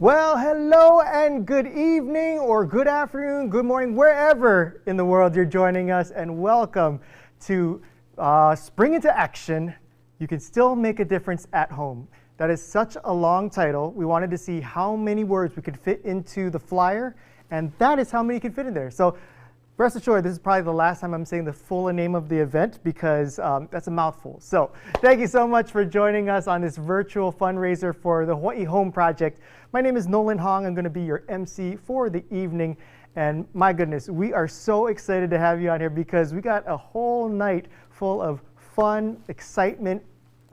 Well, hello and good evening or good afternoon, good morning, wherever in the world you're joining us, and welcome to Spring into Action. You can still make a difference at home. That is such a long title. We wanted to see how many words we could fit into the flyer, and that is how many you can fit in there. So rest assured, this is probably the last time I'm saying the full name of the event because that's a mouthful. So thank you so much for joining us on this virtual fundraiser for the Hawaii Home Project. My name is Nolan Hong. I'm going to be your MC for the evening. And my goodness, we are so excited to have you on here because we got a whole night full of fun, excitement,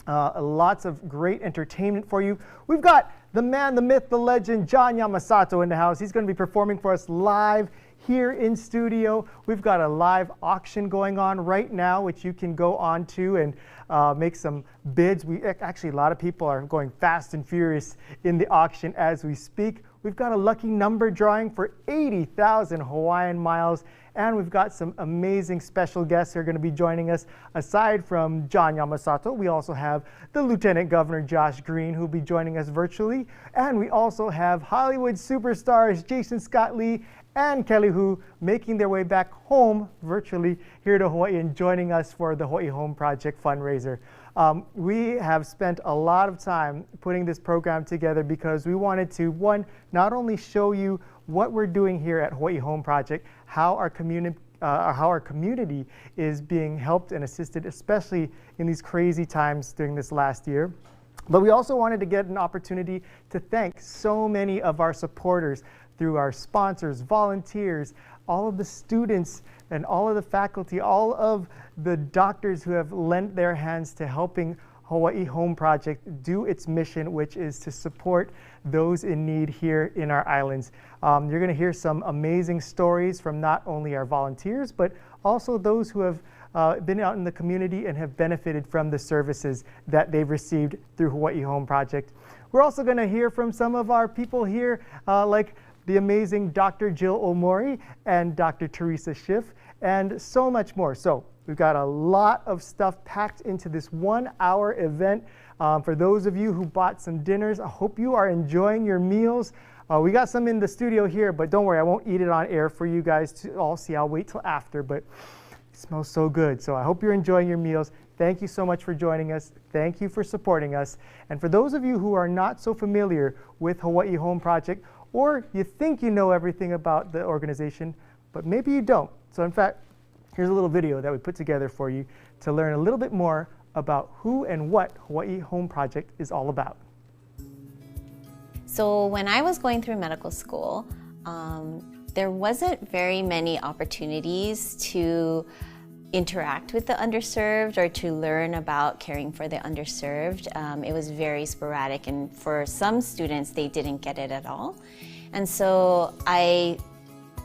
lots of great entertainment for you. We've got the man, the myth, the legend, John Yamasato in the house. He's going to be performing for us live here in studio. We've got a live auction going on right now, which you can go on to and make some bids. Actually, a lot of people are going fast and furious in the auction as we speak. We've got a lucky number drawing for 80,000 Hawaiian miles, and we've got some amazing special guests who are going to be joining us. Aside from John Yamasato, we also have the Lieutenant Governor Josh Green, who will be joining us virtually, and we also have Hollywood superstars Jason Scott Lee and Kelly Hu making their way back home virtually here to Hawaii and joining us for the Hawaii Home Project fundraiser. We have spent a lot of time putting this program together because we wanted to, one, not only show you what we're doing here at Hawaii Home Project, how our community is being helped and assisted, especially in these crazy times during this last year. But we also wanted to get an opportunity to thank so many of our supporters through our sponsors, volunteers, all of the students and all of the faculty, all of the doctors who have lent their hands to helping Hawaii Home Project do its mission, which is to support those in need here in our islands. You're going to hear some amazing stories from not only our volunteers, but also those who have been out in the community and have benefited from the services that they've received through Hawaii Home Project. We're also going to hear from some of our people here, like the amazing Dr. Jill Omori and Dr. Teresa Schiff, and so much more. So we've got a lot of stuff packed into this 1 hour event. For those of you who bought some dinners, I hope you are enjoying your meals. We got some in the studio here, but don't worry, I won't eat it on air for you guys to all see. I'll wait till after, but it smells so good. So I hope you're enjoying your meals. Thank you so much for joining us. Thank you for supporting us. And for those of you who are not so familiar with Hawaii Home Project, or you think you know everything about the organization, but maybe you don't. So in fact, here's a little video that we put together for you to learn a little bit more about who and what Hawaii Home Project is all about. So when I was going through medical school, there wasn't very many opportunities to interact with the underserved or to learn about caring for the underserved. It was very sporadic, and for some students, they didn't get it at all. And so I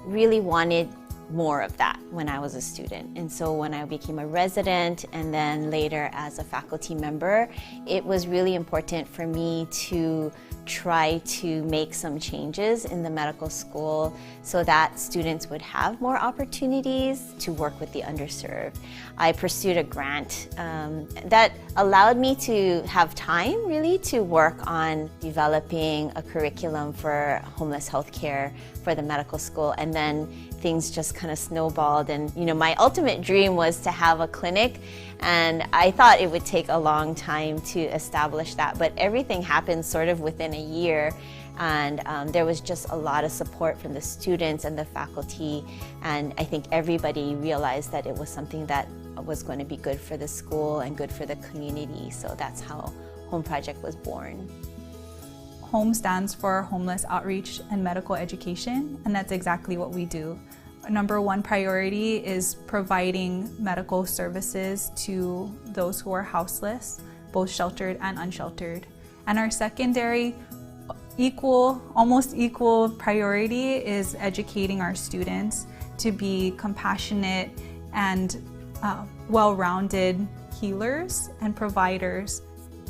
really wanted more of that when I was a student. And so when I became a resident and then later as a faculty member, it was really important for me to try to make some changes in the medical school so that students would have more opportunities to work with the underserved. I pursued a grant that allowed me to have time really to work on developing a curriculum for homeless healthcare for the medical school, and then things just kind of snowballed. And my ultimate dream was to have a clinic, and I thought it would take a long time to establish that, but everything happened sort of within a year. And there was just a lot of support from the students and the faculty, and I think everybody realized that it was something that was going to be good for the school and good for the community. So that's how Home Project was born. HOME stands for Homeless Outreach and Medical Education, and that's exactly what we do. Number one priority is providing medical services to those who are houseless, both sheltered and unsheltered. And our secondary, almost equal priority is educating our students to be compassionate and well-rounded healers and providers.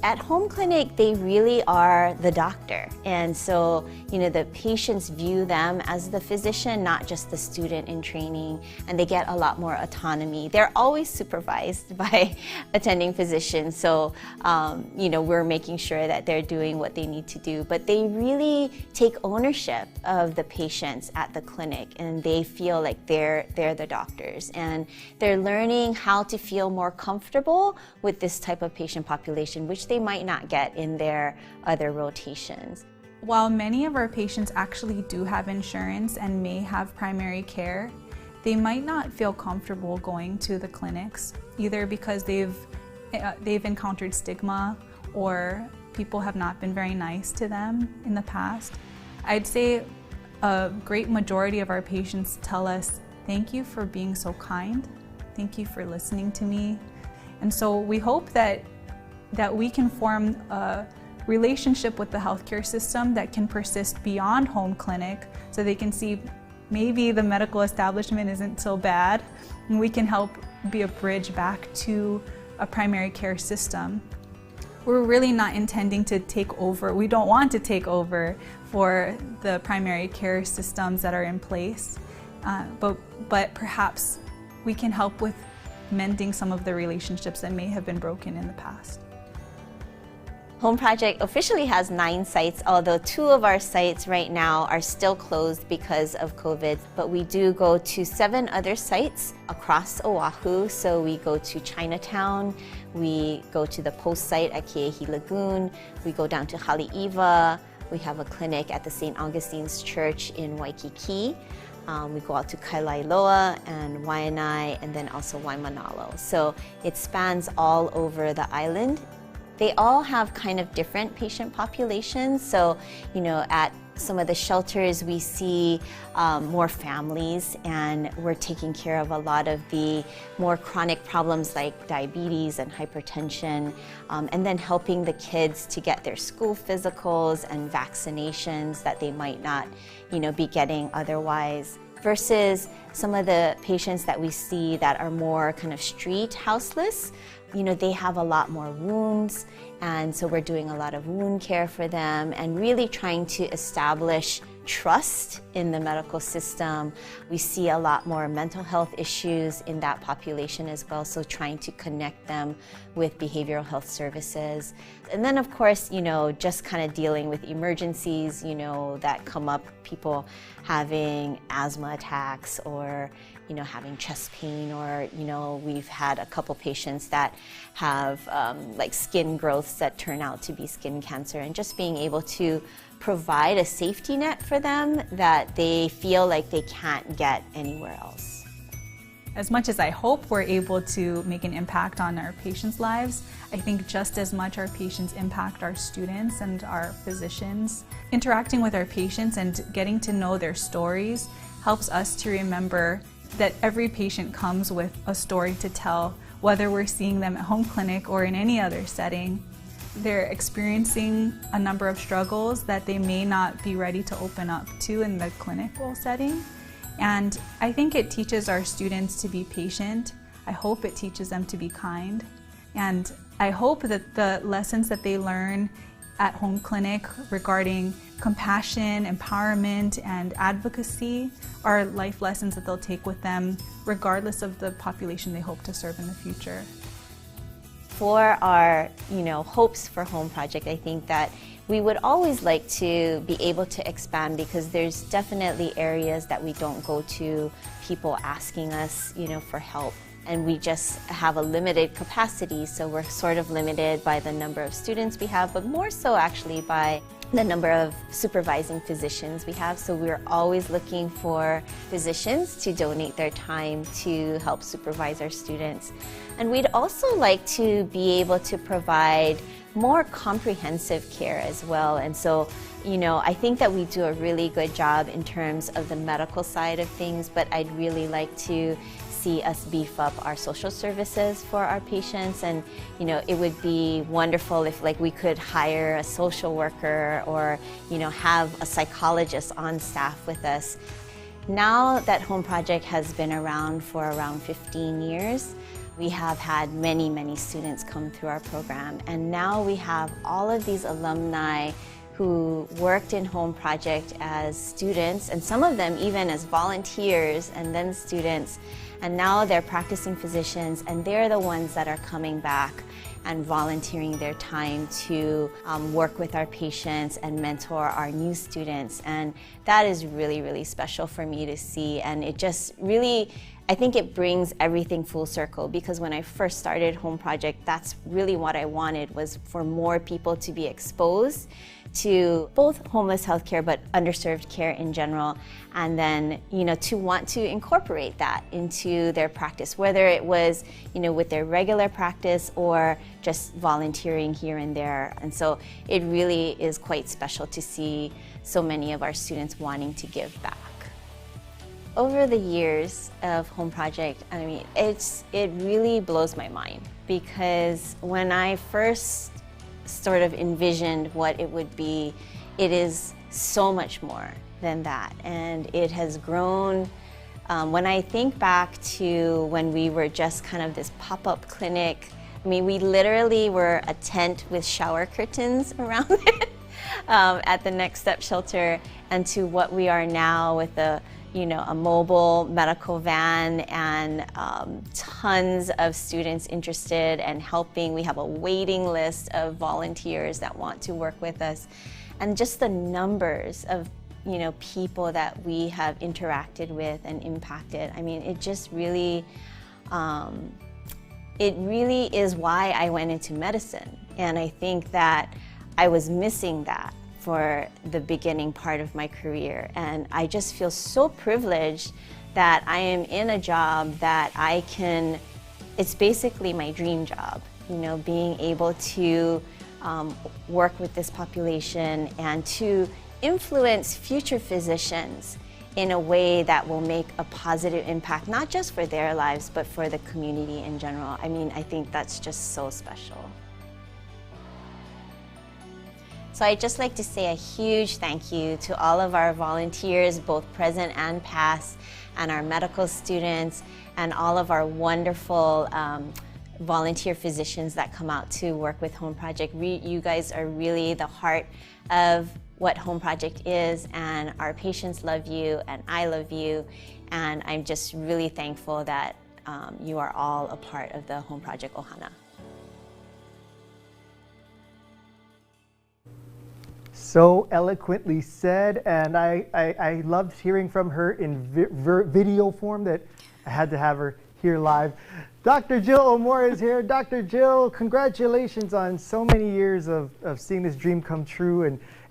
At home clinic, they really are the doctor. And so, the patients view them as the physician, not just the student in training, and they get a lot more autonomy. They're always supervised by attending physicians, so, we're making sure that they're doing what they need to do. But they really take ownership of the patients at the clinic, and they feel like they're the doctors. And they're learning how to feel more comfortable with this type of patient population, which they might not get in their other rotations. While many of our patients actually do have insurance and may have primary care, they might not feel comfortable going to the clinics, either because they've encountered stigma or people have not been very nice to them in the past. I'd say a great majority of our patients tell us, "Thank you for being so kind. Thank you for listening to me." And so we hope that we can form a relationship with the healthcare system that can persist beyond home clinic, so they can see maybe the medical establishment isn't so bad, and we can help be a bridge back to a primary care system. We're really not intending to take over. We don't want to take over for the primary care systems that are in place, but perhaps we can help with mending some of the relationships that may have been broken in the past. Home Project officially has 9 sites, although 2 of our sites right now are still closed because of COVID. But we do go to 7 other sites across Oahu. So we go to Chinatown, we go to the post site at Ke'ehi Lagoon, we go down to Haleiwa, we have a clinic at the St. Augustine's Church in Waikiki. We go out to Kailailoa and Waianae, and then also Waimanalo. So it spans all over the island. They all have kind of different patient populations. So, at some of the shelters we see more families, and we're taking care of a lot of the more chronic problems like diabetes and hypertension, and then helping the kids to get their school physicals and vaccinations that they might not, be getting otherwise. Versus some of the patients that we see that are more kind of street houseless, they have a lot more wounds, and so we're doing a lot of wound care for them and really trying to establish trust in the medical system. We see a lot more mental health issues in that population as well, so trying to connect them with behavioral health services. And then of course, just kind of dealing with emergencies, that come up, people having asthma attacks or having chest pain, or we've had a couple patients that have like skin growths that turn out to be skin cancer, and just being able to provide a safety net for them that they feel like they can't get anywhere else. As much as I hope we're able to make an impact on our patients' lives, I think just as much our patients impact our students and our physicians. Interacting with our patients and getting to know their stories helps us to remember that every patient comes with a story to tell, whether we're seeing them at home clinic or in any other setting. They're experiencing a number of struggles that they may not be ready to open up to in the clinical setting. And I think it teaches our students to be patient. I hope it teaches them to be kind. And I hope that the lessons that they learn at home clinic regarding compassion, empowerment, and advocacy are life lessons that they'll take with them regardless of the population they hope to serve in the future. For our, hopes for Home Project, I think that we would always like to be able to expand, because there's definitely areas that we don't go to, people asking us, for help. And we just have a limited capacity, so we're sort of limited by the number of students we have, but more so actually by the number of supervising physicians we have. So we're always looking for physicians to donate their time to help supervise our students. And we'd also like to be able to provide more comprehensive care as well. And so, I think that we do a really good job in terms of the medical side of things, but I'd really like to see us beef up our social services for our patients. And it would be wonderful if we could hire a social worker or have a psychologist on staff with us. Now that Home Project has been around for around 15 years, We have had many, many students come through our program, and now we have all of these alumni who worked in Home Project as students, and some of them even as volunteers and then students, and now they're practicing physicians, and they're the ones that are coming back and volunteering their time to work with our patients and mentor our new students. And that is really, really special for me to see, and it just really, I think it brings everything full circle, because when I first started Home Project, that's really what I wanted, was for more people to be exposed to both homeless healthcare but underserved care in general, and then to want to incorporate that into their practice, whether it was with their regular practice or just volunteering here and there. And so it really is quite special to see so many of our students wanting to give back. Over the years of Home Project, I mean, it really blows my mind, because when I first sort of envisioned what it would be, it is so much more than that, and it has grown. When I think back to when we were just kind of this pop-up clinic, I mean, we literally were a tent with shower curtains around it at the Next Step shelter, and to what we are now with a mobile medical van and tons of students interested and helping. We have a waiting list of volunteers that want to work with us, and just the numbers of people that we have interacted with and impacted. I mean, it just really, it really is why I went into medicine, and I think that I was missing that for the beginning part of my career, and I just feel so privileged that I am in a job that it's basically my dream job, being able to work with this population and to influence future physicians in a way that will make a positive impact, not just for their lives, but for the community in general. I mean, I think that's just so special. So I'd just like to say a huge thank you to all of our volunteers, both present and past, and our medical students, and all of our wonderful volunteer physicians that come out to work with Home Project. You guys are really the heart of what Home Project is, and our patients love you, and I love you, and I'm just really thankful that you are all a part of the Home Project Ohana. So eloquently said, and I loved hearing from her in video form that I had to have her here live. Dr. Jill O'Moore is here. Dr. Jill, congratulations on so many years of seeing this dream come true,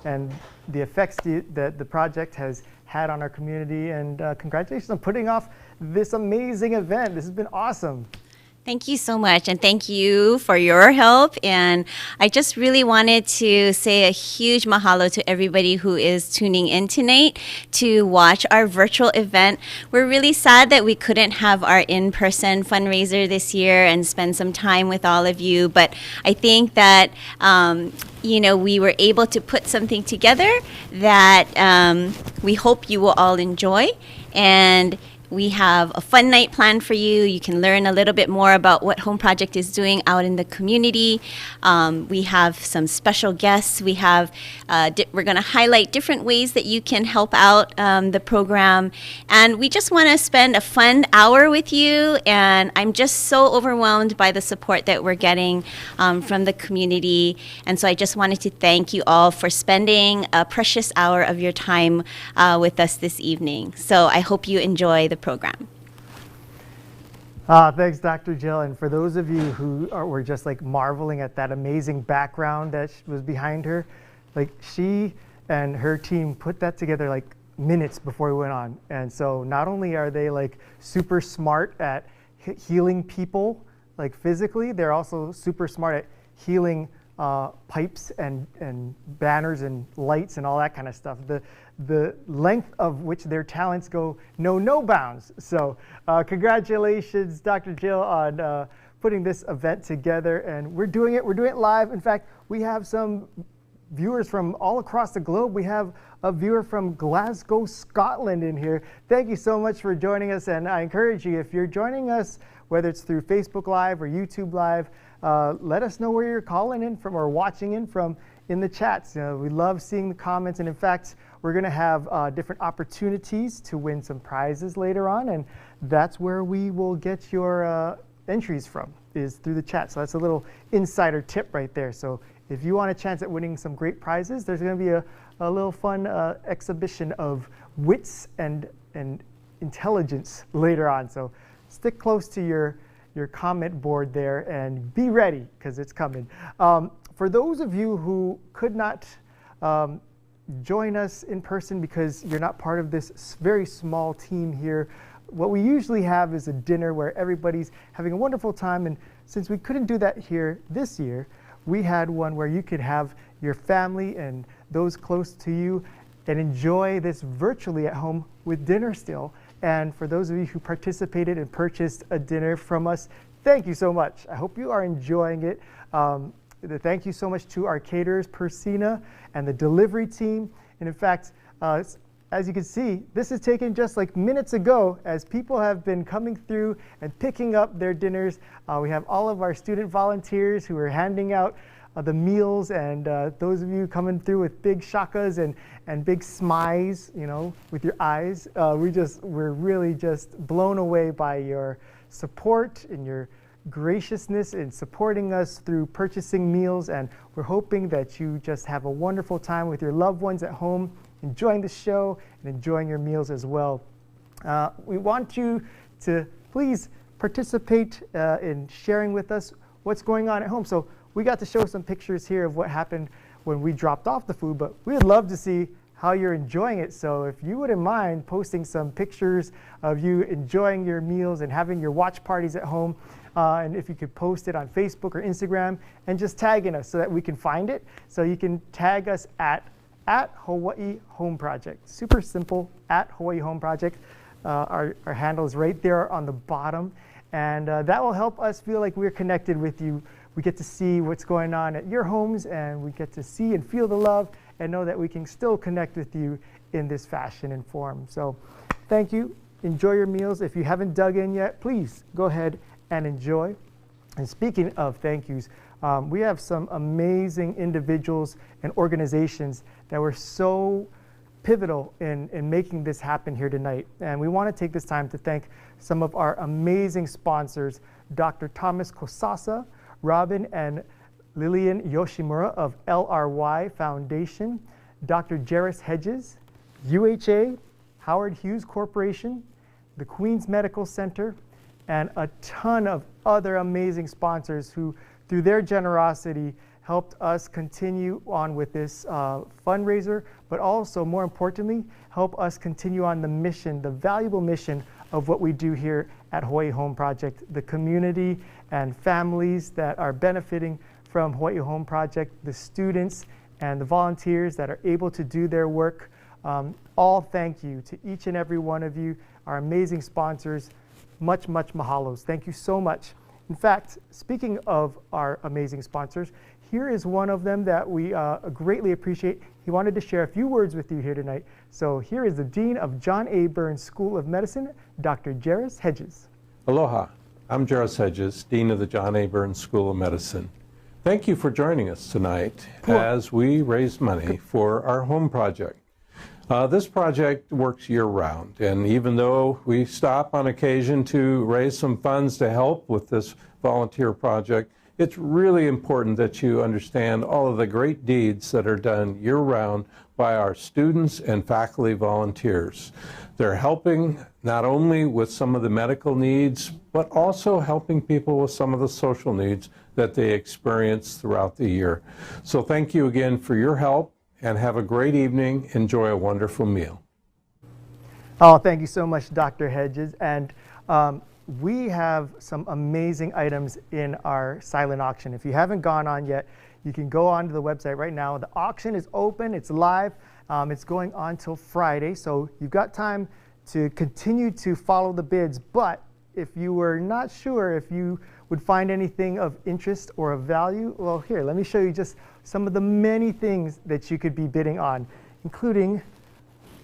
and the effects that the project has had on our community, and congratulations on putting off this amazing event. This has been awesome. Thank you so much, and thank you for your help. And I just really wanted to say a huge mahalo to everybody who is tuning in tonight to watch our virtual event. We're really sad that we couldn't have our in-person fundraiser this year and spend some time with all of you, but I think that we were able to put something together that we hope you will all enjoy. And we have a fun night planned for you. You can learn a little bit more about what Home Project is doing out in the community. We have some special guests. We have, we're going to highlight different ways that you can help out the program. And we just want to spend a fun hour with you. And I'm just so overwhelmed by the support that we're getting from the community. And so I just wanted to thank you all for spending a precious hour of your time with us this evening. So I hope you enjoy the program. Thanks, Dr. Jill. And for those of you who were just like marveling at that amazing background that was behind her, like she and her team put that together like minutes before we went on. And so not only are they like super smart at healing people like physically, they're also super smart at healing pipes and banners and lights and all that kind of stuff. The length of which their talents go know no bounds. So congratulations, Dr. Jill, on putting this event together. And we're doing it live. In fact, we have some viewers from all across the globe. We have a viewer from Glasgow, Scotland in here. Thank you so much for joining us. And I encourage you, if you're joining us whether it's through Facebook Live or YouTube Live. Let us know where you're calling in from or watching in from in the chats. We love seeing the comments, and in fact, we're going to have different opportunities to win some prizes later on, and that's where we will get your entries from, is through the chat. So that's a little insider tip right there. So if you want a chance at winning some great prizes, there's going to be a little fun exhibition of wits and intelligence later on. So stick close to your comment board there and be ready, because it's coming. For those of you who could not join us in person because you're not part of this very small team here, what we usually have is a dinner where everybody's having a wonderful time. And since we couldn't do that here this year, we had one where you could have your family and those close to you and enjoy this virtually at home with dinner still. And for those of you who participated and purchased a dinner from us, thank you so much. I hope you are enjoying it. Thank you so much to our caterers, Persina, and the delivery team. And in fact, as you can see, this is taken just like minutes ago as people have been coming through and picking up their dinners. We have all of our student volunteers who are handing out the meals, and those of you coming through with big shakas and big smiles, with your eyes. We're really just blown away by your support and your graciousness in supporting us through purchasing meals, and we're hoping that you just have a wonderful time with your loved ones at home, enjoying the show and enjoying your meals as well. We want you to please participate in sharing with us what's going on at home. So we got to show some pictures here of what happened when we dropped off the food, but we would love to see how you're enjoying it. So if you wouldn't mind posting some pictures of you enjoying your meals and having your watch parties at home, and if you could post it on Facebook or Instagram and just tagging us so that we can find it. So you can tag us at Hawaii Home Project. Super simple, at Hawaii Home Project. Our handle is right there on the bottom, and that will help us feel like we're connected with you. We get to see what's going on at your homes, and we get to see and feel the love and know that we can still connect with you in this fashion and form. So thank you. Enjoy your meals. If you haven't dug in yet, please go ahead and enjoy. And speaking of thank yous, we have some amazing individuals and organizations that were so pivotal in making this happen here tonight. And we want to take this time to thank some of our amazing sponsors, Dr. Thomas Kosasa, Robin and Lillian Yoshimura of LRY Foundation, Dr. Jairus Hedges, UHA, Howard Hughes Corporation, the Queens Medical Center, and a ton of other amazing sponsors who, through their generosity, helped us continue on with this fundraiser, but also, more importantly, help us continue on the mission, the valuable mission of what we do here at Hawaii Home Project. The community and families that are benefiting from Hawaii Home Project, the students and the volunteers that are able to do their work, all thank you to each and every one of you, our amazing sponsors. Much, much mahalos. Thank you so much. In fact, speaking of our amazing sponsors, here is one of them that we greatly appreciate. He wanted to share a few words with you here tonight. So here is the Dean of John A. Burns School of Medicine, Dr. Jairus Hedges. Aloha. I'm Jairus Hedges, Dean of the John A. Burns School of Medicine. Thank you for joining us tonight as we raise money for our home project. This project works year-round, and even though we stop on occasion to raise some funds to help with this volunteer project, it's really important that you understand all of the great deeds that are done year-round by our students and faculty volunteers. They're helping not only with some of the medical needs, but also helping people with some of the social needs that they experience throughout the year. So thank you again for your help, and have a great evening. Enjoy a wonderful meal. Oh, thank you so much, Dr. Hedges. And we have some amazing items in our silent auction. If you haven't gone on yet, you can go onto the website right now. The auction is open, it's live. It's going on till Friday, so you've got time to continue to follow the bids. But if you were not sure if you would find anything of interest or of value, well, here, let me show you just some of the many things that you could be bidding on, including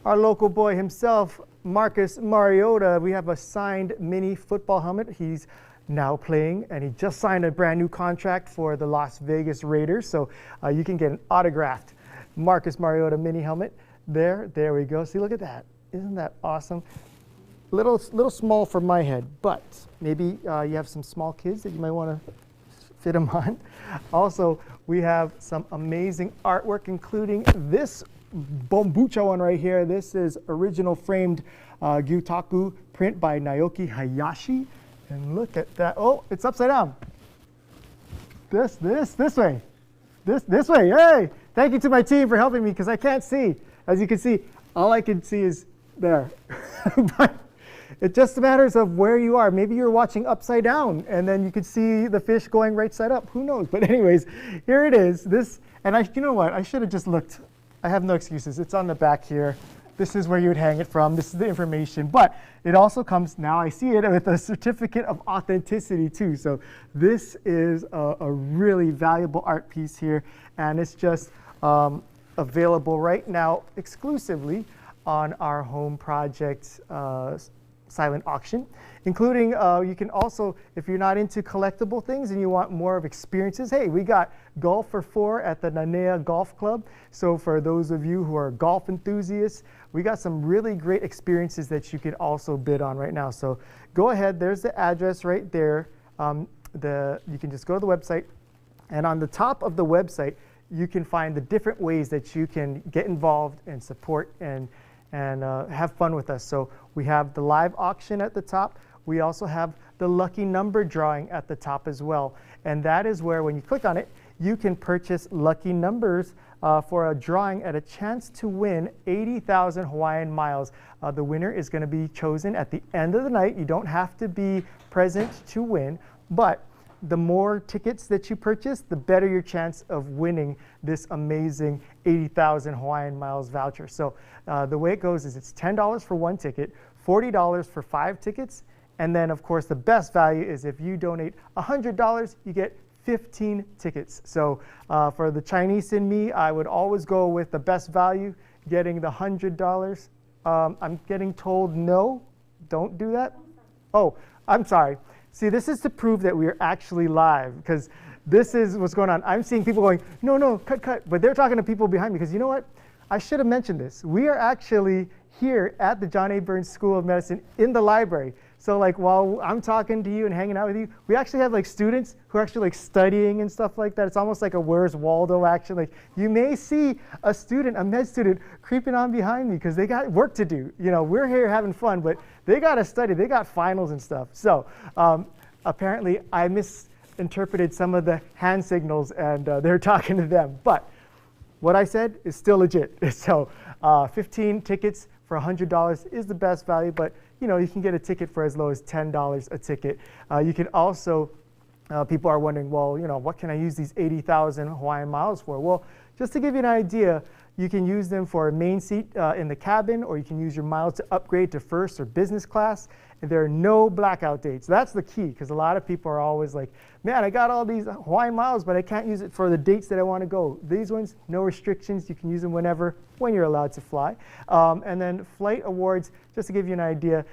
our local boy himself, Marcus Mariota. We have a signed mini football helmet. He's now playing, and he just signed a brand new contract for the Las Vegas Raiders. So you can get an autographed Marcus Mariota mini helmet there. There we go. See, look at that. Isn't that awesome? Little small for my head, but maybe you have some small kids that you might want to fit them on. Also, we have some amazing artwork, including this Bombucha one right here. This is original framed Gyutaku print by Naoki Hayashi. And look at that. Oh, it's upside down. This way. This way. Hey, thank you to my team for helping me because I can't see. As you can see, all I can see is there. But it just matters of where you are. Maybe you're watching upside down and then you could see the fish going right side up. Who knows? But anyways, here it is. You know what? I should have just looked. I have no excuses. It's on the back here. This is where you would hang it from. This is the information. But it also comes, now I see it, with a certificate of authenticity too. So this is a really valuable art piece here. And it's just available right now exclusively on our home project silent auction, including you can also, if you're not into collectible things and you want more of experiences, hey, we got golf for 4 at the Nanea Golf Club. So for those of you who are golf enthusiasts, we got some really great experiences that you can also bid on right now. So go ahead, there's the address right there. You can just go to the website, and on the top of the website, you can find the different ways that you can get involved and support and have fun with us. So we have the live auction at the top. We also have the lucky number drawing at the top as well. And that is where, when you click on it, you can purchase lucky numbers for a drawing at a chance to win 80,000 Hawaiian miles. The winner is going to be chosen at the end of the night. You don't have to be present to win, but the more tickets that you purchase, the better your chance of winning this amazing 80,000 Hawaiian miles voucher. So the way it goes is it's $10 for 1 ticket, $40 for 5 tickets, and then of course the best value is if you donate $100, you get 15 tickets. So for the Chinese in me, I would always go with the best value, getting the $100. I'm getting told no, don't do that. Oh, I'm sorry. See, this is to prove that we are actually live, because this is what's going on. I'm seeing people going, no, cut. But they're talking to people behind me, because you know what? I should have mentioned this. We are actually here at the John A. Burns School of Medicine in the library. So like while I'm talking to you and hanging out with you, we actually have like students who are actually like studying and stuff like that. It's almost like a Where's Waldo action. Like you may see a student, a med student, creeping on behind me because they got work to do. You know, we're here having fun, but they got to study. They got finals and stuff. So apparently I misinterpreted some of the hand signals and they're talking to them. But what I said is still legit. So 15 tickets for $100 is the best value, but you know, you can get a ticket for as low as $10 a ticket. You can also, people are wondering, well, you know, what can I use these 80,000 Hawaiian miles for? Well, just to give you an idea, you can use them for a main seat in the cabin, or you can use your miles to upgrade to first or business class. And there are no blackout dates. That's the key, because a lot of people are always like, man, I got all these Hawaiian miles, but I can't use it for the dates that I want to go. These ones, no restrictions. You can use them whenever, when you're allowed to fly. And then flight awards, just to give you an idea,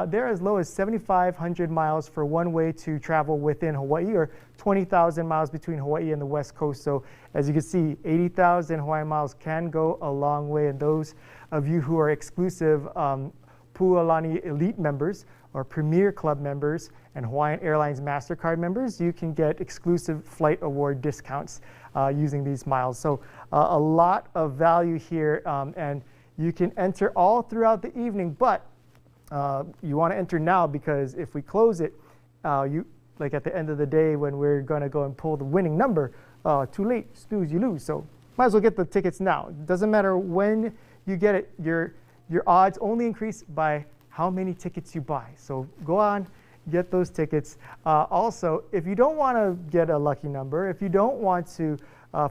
they're as low as 7,500 miles for one way to travel within Hawaii, or 20,000 miles between Hawaii and the West Coast. So as you can see, 80,000 Hawaiian miles can go a long way. And those of you who are exclusive Pualani Elite members, or Premier Club members, and Hawaiian Airlines MasterCard members, you can get exclusive flight award discounts using these miles. So a lot of value here, and you can enter all throughout the evening, but you want to enter now, because if we close it, like at the end of the day when we're going to go and pull the winning number, too late, snooze, you lose. So might as well get the tickets now. It doesn't matter when you get it, your odds only increase by how many tickets you buy. So go on, get those tickets. Also, if you don't want to get a lucky number, if you don't want to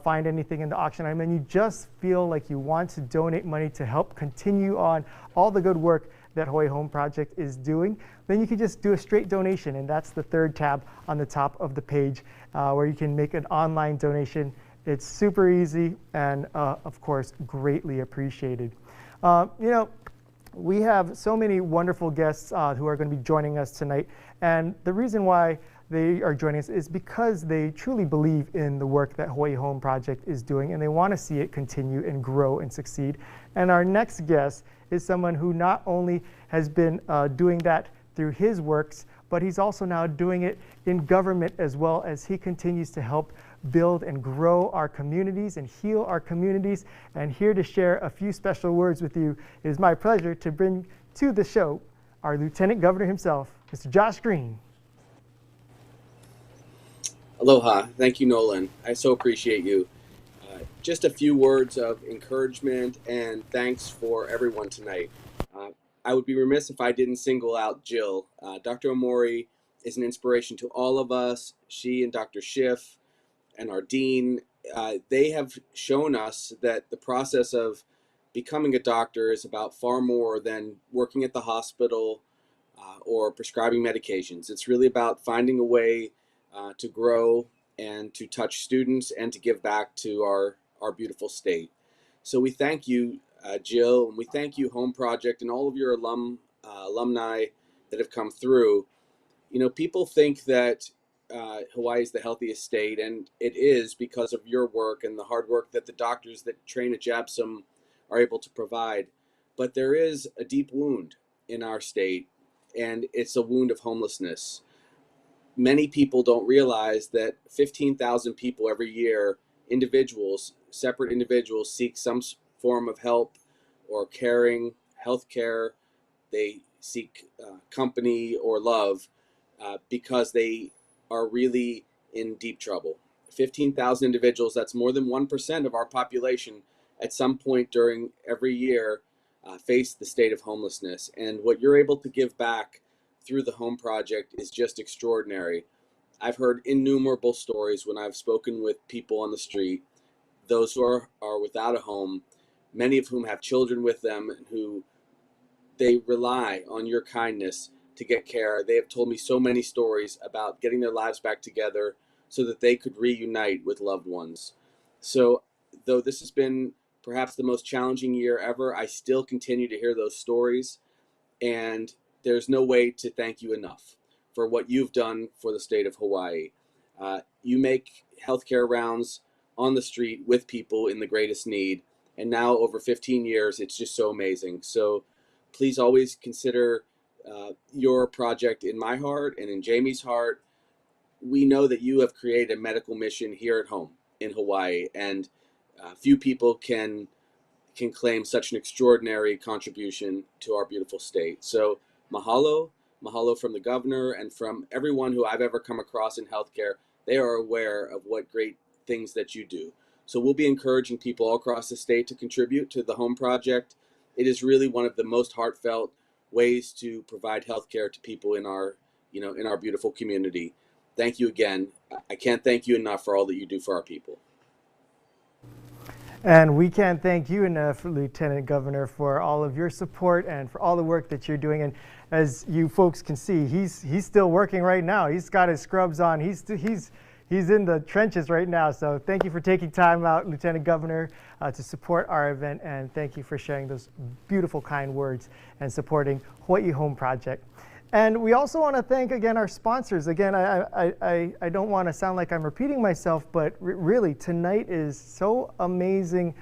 find anything in the auction item, and you just feel like you want to donate money to help continue on all the good work that Hawaii Home Project is doing, then you can just do a straight donation, and that's the third tab on the top of the page where you can make an online donation. It's super easy and, of course, greatly appreciated. You know, we have so many wonderful guests who are going to be joining us tonight, and the reason why they are joining us is because they truly believe in the work that Hawaii Home Project is doing, and they want to see it continue and grow and succeed. And our next guest is someone who not only has been doing that through his works, but he's also now doing it in government as well, as he continues to help build and grow our communities and heal our communities. And here to share a few special words with you, it is my pleasure to bring to the show our Lieutenant Governor himself, Mr. Josh Green. Aloha. Thank you, Nolan. I so appreciate you. Just a few words of encouragement and thanks for everyone tonight. I would be remiss if I didn't single out Jill. Dr. Omori is an inspiration to all of us. She and Dr. Schiff and our dean, they have shown us that the process of becoming a doctor is about far more than working at the hospital or prescribing medications. It's really about finding a way to grow and to touch students and to give back to our beautiful state. So we thank you, Jill, and we thank you, Home Project, and all of your alumni that have come through. You know, people think that Hawaii is the healthiest state, and it is because of your work and the hard work that the doctors that train at JABSOM are able to provide. But there is a deep wound in our state, and it's a wound of homelessness. Many people don't realize that 15,000 people every year, individuals, separate individuals, seek some form of help or caring, health care. They seek company or love because they are really in deep trouble. 15,000 individuals, that's more than 1% of our population at some point during every year face the state of homelessness. And what you're able to give back through the Home Project is just extraordinary. I've heard innumerable stories when I've spoken with people on the street, those who are without a home, many of whom have children with them, and who they rely on your kindness to get care. They have told me so many stories about getting their lives back together so that they could reunite with loved ones. So though this has been perhaps the most challenging year ever, I still continue to hear those stories, and there's no way to thank you enough for what you've done for the state of Hawaii. You make healthcare rounds on the street with people in the greatest need, and now over 15 years, it's just so amazing. So please always consider your project in my heart and in Jamie's heart. We know that you have created a medical mission here at home in Hawaii, and few people can claim such an extraordinary contribution to our beautiful state. So mahalo, mahalo from the governor and from everyone who I've ever come across in healthcare. They are aware of what great things that you do. So we'll be encouraging people all across the state to contribute to the Home Project. It is really one of the most heartfelt ways to provide healthcare to people in our, in our beautiful community. Thank you again. I can't thank you enough for all that you do for our people. And we can't thank you enough, Lieutenant Governor, for all of your support and for all the work that you're doing. And as you folks can see, he's still working right now. He's got his scrubs on. He's in the trenches right now. So thank you for taking time out, Lieutenant Governor, to support our event. And thank you for sharing those beautiful, kind words and supporting Hawaii Home Project. And we also want to thank, again, our sponsors. Again, I don't want to sound like I'm repeating myself, but really, tonight is so amazing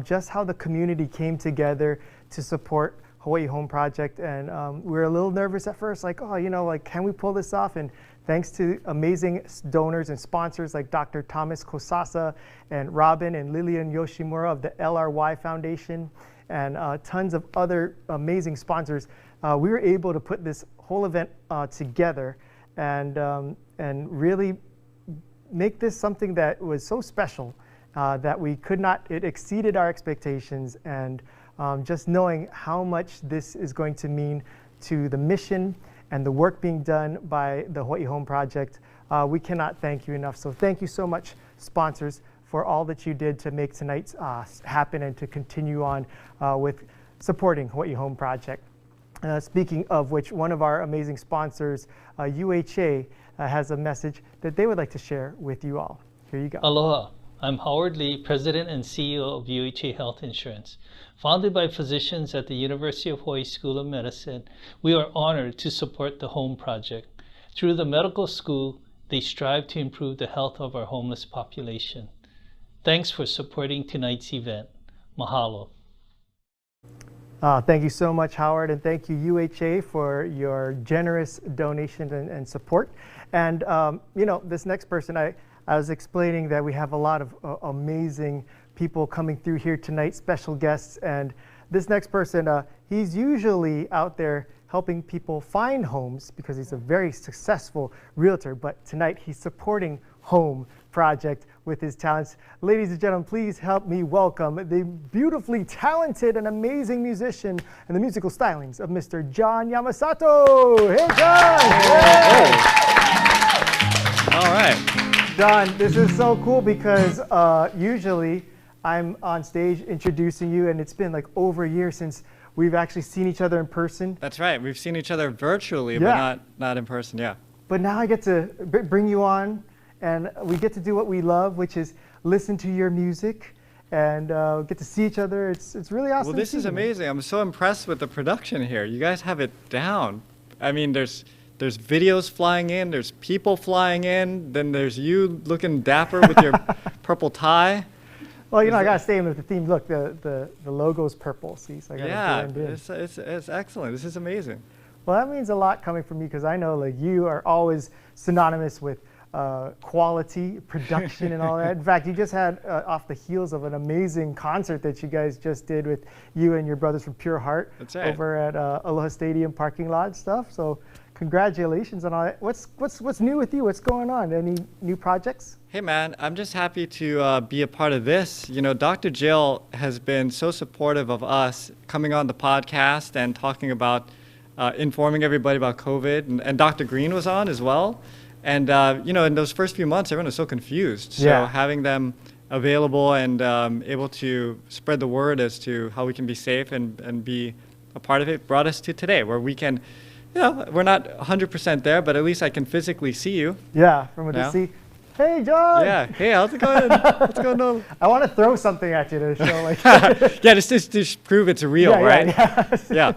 just how the community came together to support Hawaii Home Project. And we were a little nervous at first, like, oh, like, can we pull this off? And thanks to amazing donors and sponsors like Dr. Thomas Kosasa and Robin and Lillian Yoshimura of the LRY Foundation and tons of other amazing sponsors, we were able to put this whole event together and really make this something that was so special that we could not, it exceeded our expectations. And just knowing how much this is going to mean to the mission and the work being done by the Hawaii Home Project, we cannot thank you enough. So thank you so much, sponsors, for all that you did to make tonight's happen and to continue on with supporting Hawaii Home Project. Speaking of which, one of our amazing sponsors, UHA, has a message that they would like to share with you all. Here you go. Aloha. I'm Howard Lee, President and CEO of UHA Health Insurance. Founded by physicians at the University of Hawaii School of Medicine, we are honored to support the Home Project. Through the medical school they strive to improve the health of our homeless population. Thanks for supporting tonight's event. Mahalo. Thank you so much, Howard, and thank you, UHA, for your generous donation and support. And this next person, I was explaining that we have a lot of amazing people coming through here tonight, special guests, and this next person, he's usually out there helping people find homes because he's a very successful realtor, but tonight he's supporting Home Project with his talents. Ladies and gentlemen, please help me welcome the beautifully talented and amazing musician and the musical stylings of Mr. John Yamasato. Hey, John! Hey. All right. John, this is so cool because usually I'm on stage introducing you, and it's been like over a year since we've actually seen each other in person. That's right. We've seen each other virtually, Yeah. but not in person. Yeah. But now I get to bring you on, and we get to do what we love, which is listen to your music and get to see each other. It's really awesome. Well, this is amazing. I'm so impressed with the production here. You guys have it down. I mean, there's videos flying in, there's people flying in, then there's you looking dapper with your purple tie. Well, I gotta stay in with the theme. Look, the logo's purple. See, so I gotta blend in. It's excellent. This is amazing. Well, that means a lot coming from you because I know like you are always synonymous with quality, production, and all that. In fact, you just had off the heels of an amazing concert that you guys just did with you and your brothers from Pure Heart. That's right. Over at Aloha Stadium parking lot stuff. So congratulations on all that. What's new with you? What's going on? Any new projects? Hey man, I'm just happy to be a part of this. Dr. Jill has been so supportive of us coming on the podcast and talking about informing everybody about COVID, and Dr. Green was on as well. And in those first few months, everyone was so confused. So having them available and able to spread the word as to how we can be safe and be a part of it brought us to today, where we can, we're not 100% there, but at least I can physically see you. Yeah, from a distance. Hey, John. Yeah. Hey, how's it going? What's going on? I want to throw something at you to show like. Yeah, just to prove it's real, right? Yeah.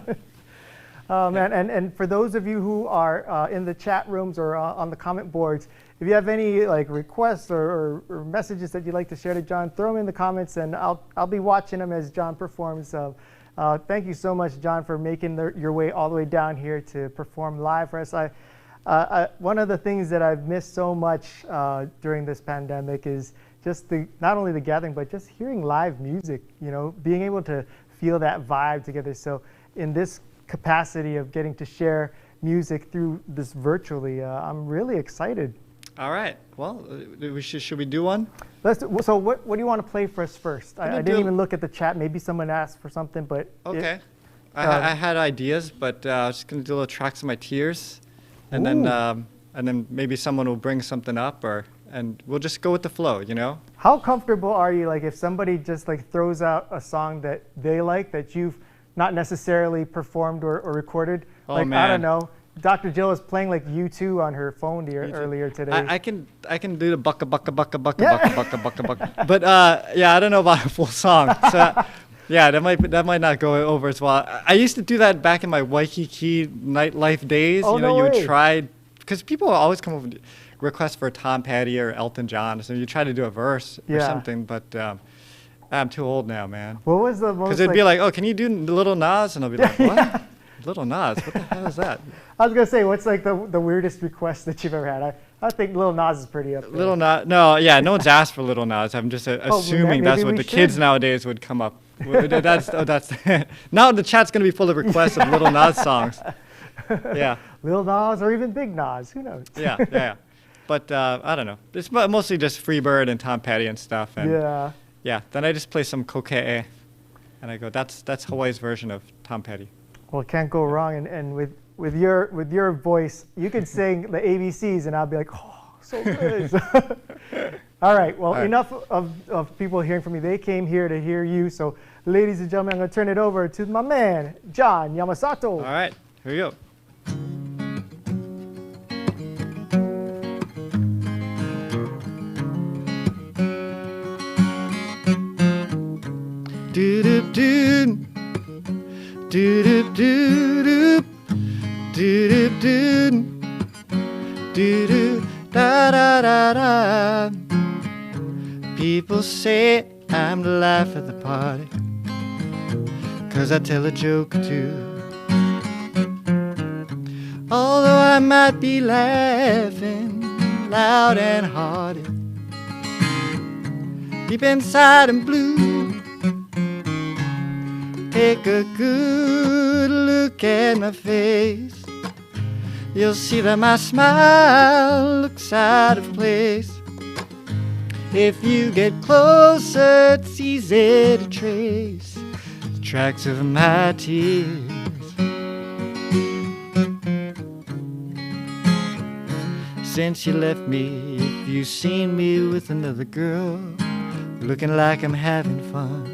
Oh man, and for those of you who are in the chat rooms or on the comment boards, if you have any like requests or messages that you'd like to share to John, throw them in the comments, and I'll be watching them as John performs. Thank you so much, John, for making your way all the way down here to perform live for us. One of the things that I've missed so much during this pandemic is just not only the gathering, but just hearing live music, being able to feel that vibe together. So in this capacity of getting to share music through this virtually, I'm really excited. All right. Well, should we do one? So what do you want to play for us first? I didn't even look at the chat. Maybe someone asked for something, but... Okay. I had ideas, but I was just going to do little tracks of my tears. And then maybe someone will bring something up, and we'll just go with the flow, How comfortable are you, like, if somebody just like throws out a song that they like that you've not necessarily performed or recorded? Oh, like, man. I don't know. Dr. Jill was playing like U2 on her phone earlier today. I can do the bucka bucka bucka bucka bucka bucka bucka bucka. But I don't know about a full song. So yeah, that might not go over as well. I used to do that back in my Waikiki nightlife days. Oh, no you way. would try, because people always come up with requests for Tom Petty or Elton John. So you try to do a verse or something, but I'm too old now, man. What was the most? Because it'd be like, oh, can you do Little Nas? And I'll be like, what? Little Nas? What the hell is that? I was gonna say, what's like the weirdest request that you've ever had? I think Lil Nas is pretty up there. Little Nas? No, no one's asked for Little Nas. I'm just assuming that's what the kids nowadays would come up. That's now the chat's gonna be full of requests of Little Nas songs. Yeah. Lil Nas or even Big Nas, who knows? Yeah. But I don't know. It's mostly just Freebird and Tom Petty and stuff. And yeah. Then I just play some Koke'e, and I go, that's Hawaii's version of Tom Petty. Well, it can't go wrong, and with your voice, you could sing the ABCs, and I'll be like, oh, so good. All right. Well, enough of people hearing from me. They came here to hear you. So, ladies and gentlemen, I'm going to turn it over to my man, John Yamasato. All right. Here we go. Do-do-do. Do-do-do-do. Do-do-do. Do-do. Da People say I'm the life of the party, 'cause I tell a joke or two. Although I might be laughing loud and hearty, deep inside I'm blue. Take a good look at my face. You'll see that my smile looks out of place. If you get closer, it's easy to trace the tracks of my tears. Since you left me, if you've seen me with another girl, looking like I'm having fun.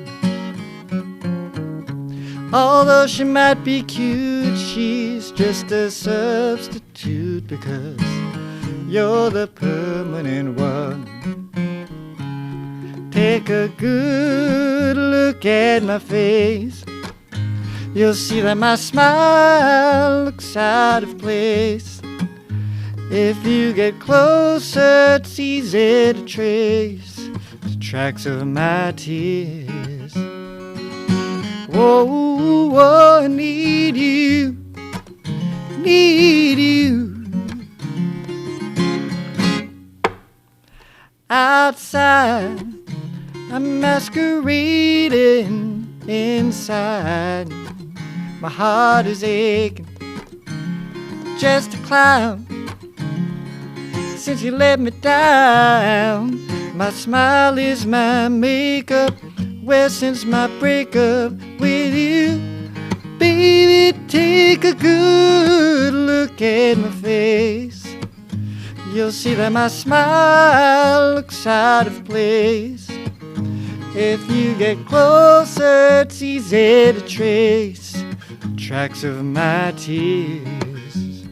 Although she might be cute, she's just a substitute, because you're the permanent one. Take a good look at my face. You'll see that my smile looks out of place. If you get closer, it's easy to trace the tracks of my tears. Whoa, whoa, I need you, need you. Outside, I'm masquerading inside. My heart is aching, just a clown. Since you let me down, my smile is my makeup. Well, since my breakup with you, baby, take a good look at my face. You'll see that my smile looks out of place. If you get closer, it's easy to trace the tracks of my tears.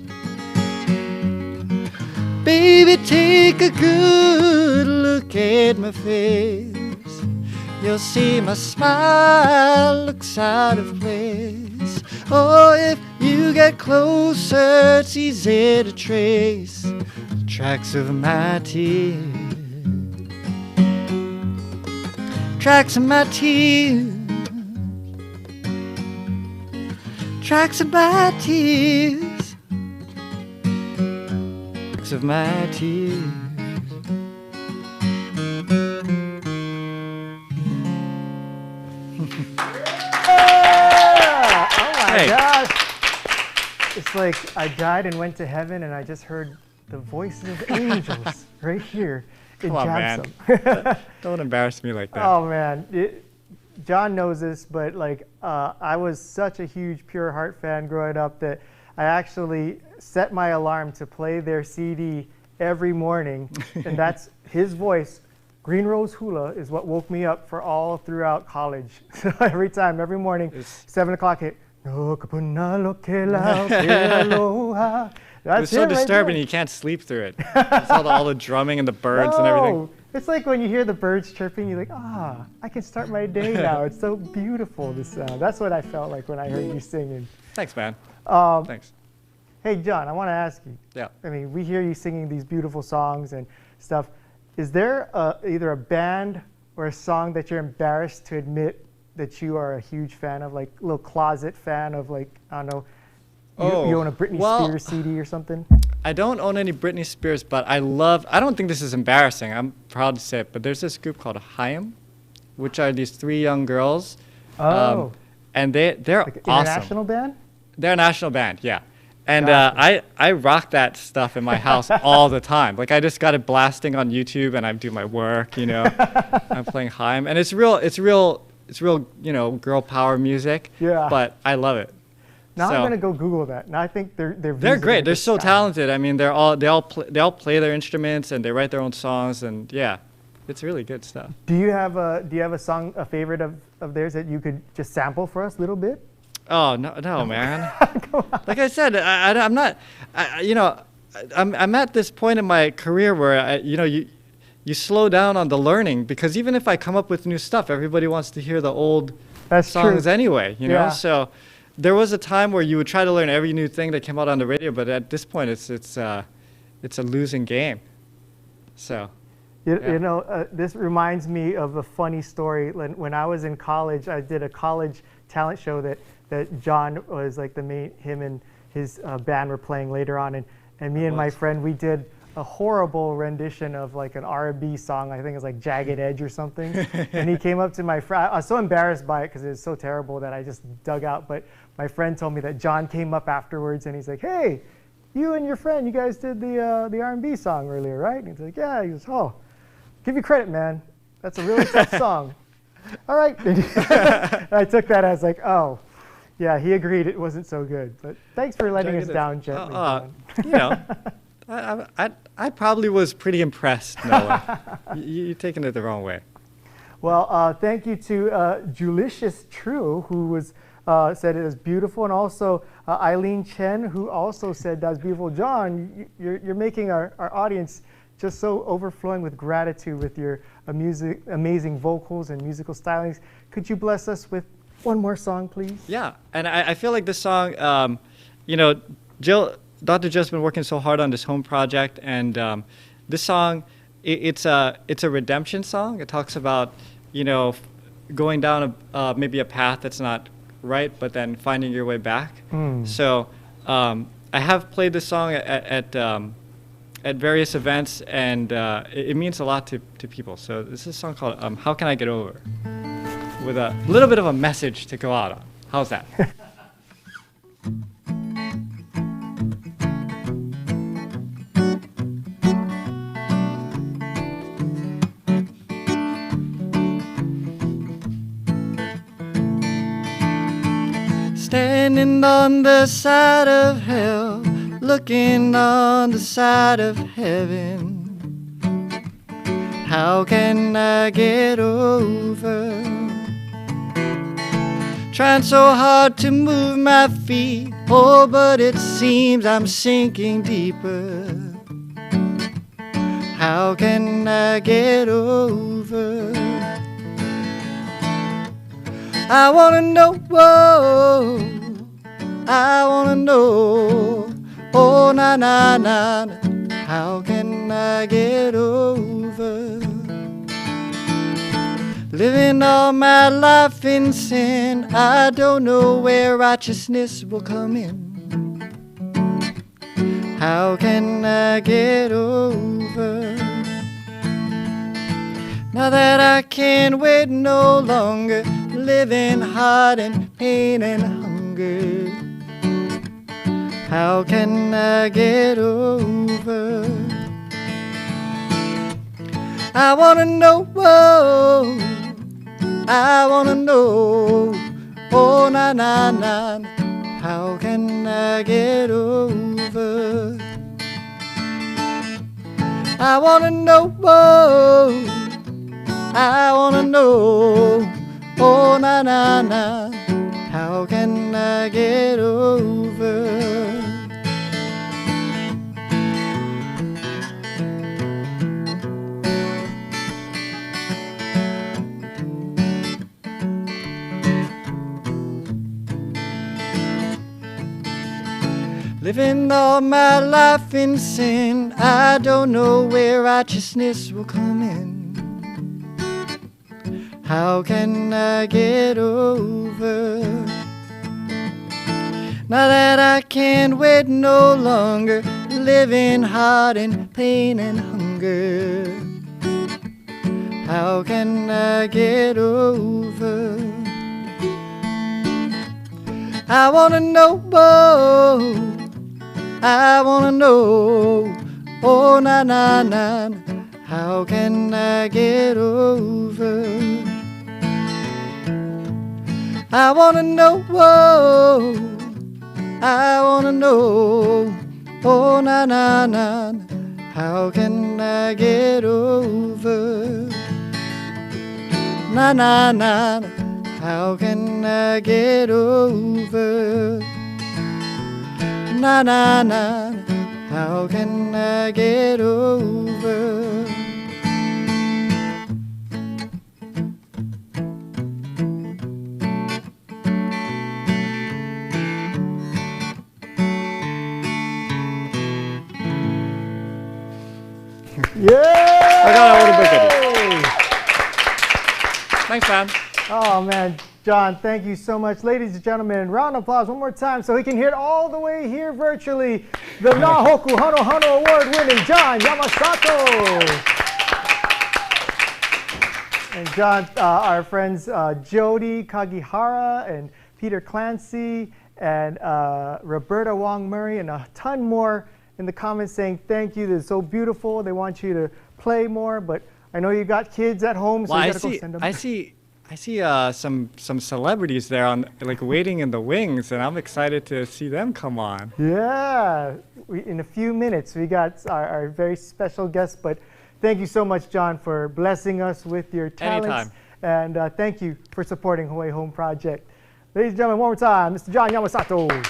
Baby, take a good look at my face. You'll see my smile looks out of place. Oh, if you get closer, it's easy to trace the tracks of my tears. Tracks of my tears. Tracks of my tears. Tracks of my tears. Gosh. It's like I died and went to heaven, and I just heard the voices of angels right here in Come on, man. Jabsum. Don't embarrass me like that. Oh man, John knows this, but like I was such a huge Pure Heart fan growing up that I actually set my alarm to play their CD every morning, and that's his voice. Green Rose Hula is what woke me up for all throughout college. So every time, every morning, 7 o'clock hit. It was so disturbing you can't sleep through it. It's all the drumming and the birds and everything. It's like when you hear the birds chirping, you're like, I can start my day now. It's so beautiful, the sound. That's what I felt like when I heard you singing. Thanks, man. Thanks. Hey, John, I want to ask you. Yeah. I mean, we hear you singing these beautiful songs and stuff. Is there either a band or a song that you're embarrassed to admit that you are a huge fan of, like a little closet fan of, like, I don't know, you own a Britney Spears CD or something? I don't own any Britney Spears, but I don't think this is embarrassing, I'm proud to say it, but there's this group called Haim, which are these 3 young girls. Oh. And they're like awesome. International band? They're a national band, yeah. And I rock that stuff in my house all the time. Like I just got it blasting on YouTube, and I do my work, you know. I'm playing Haim, and it's real, you know, girl power music. Yeah. But I love it. Now I'm gonna go Google that. Now I think they're great. They're so talented. I mean, they all play their instruments, and they write their own songs, and yeah, it's really good stuff. Do you have a song, a favorite of theirs that you could just sample for us a little bit? Oh no, man. Like I said, I'm not. You know, I'm at this point in my career where you slow down on the learning, because even if I come up with new stuff, everybody wants to hear the old songs anyway. You know, so there was a time where you would try to learn every new thing that came out on the radio, but at this point, it's a losing game. So. You know, this reminds me of a funny story. When I was in college, I did a college talent show that John was like the main, him and his band were playing later on, and me and my friend, we did a horrible rendition of like an R&B song. I think it's like Jagged Edge or something. And he came up to my friend. I was so embarrassed by it because it was so terrible that I just dug out. But my friend told me that John came up afterwards and he's like, "Hey, you and your friend, you guys did the R&B song earlier, right?" And he's like, "Yeah." He goes, "Oh, give you credit, man. That's a really tough song." All right. I took that as like, oh, yeah, he agreed it wasn't so good. But thanks for letting us down gently. You know, I probably was pretty impressed, Noah. You're taking it the wrong way. Well, thank you to Julicious True, who was said it was beautiful, and also Eileen Chen, who also said that was beautiful. John, you're making our audience just so overflowing with gratitude with your amazing vocals and musical stylings. Could you bless us with one more song, please? Yeah, and I feel like this song, you know, Dr. Jill's been working so hard on this home project, and this song, it's a redemption song. It talks about, you know, going down maybe a path that's not right, but then finding your way back. So I have played this song at various events, and it means a lot to people. So this is a song called "How Can I Get Over," with a little bit of a message to go out on. How's that? Standing on the side of hell, looking on the side of heaven. How can I get over? Trying so hard to move my feet, oh, but it seems I'm sinking deeper. How can I get over? I wanna know, whoa, I wanna know, oh, na na na, how can I get over? Living all my life in sin, I don't know where righteousness will come in. How can I get over? Now that I can't wait no longer, living hard in pain and hunger. How can I get over? I wanna know, whoa, I wanna know, oh, na na na, how can I get over? I wanna know, whoa, I wanna know, oh, na na na, how can I get over? Living all my life in sin, I don't know where righteousness will come in. How can I get over? Now that I can't wait no longer, living hard in pain and hunger. How can I get over? I wanna know, whoa, I wanna know, oh, na na na, how can I get over? I wanna know, whoa, I wanna know, oh, na na na, how can I get over? Na na na, how can I get over? Na na na, how can I get over? Yeah! I got a little bit Thanks, man. Oh man, John, thank you so much. Ladies and gentlemen, round of applause one more time so he can hear it all the way here virtually. The Nahoku Hano Hano Award-winning John Yamasato. And John, our friends Jody Kagihara and Peter Clancy and Roberta Wong Murray and a ton more in the comments saying thank you. This is so beautiful. They want you to play more, but I know you got kids at home, so you gotta go send them. I see some celebrities there waiting in the wings, and I'm excited to see them come on. Yeah, in a few minutes we got our very special guest, but thank you so much, John, for blessing us with your talents. Anytime. And thank you for supporting Hawaii Home Project. Ladies and gentlemen, one more time, Mr. John Yamasato.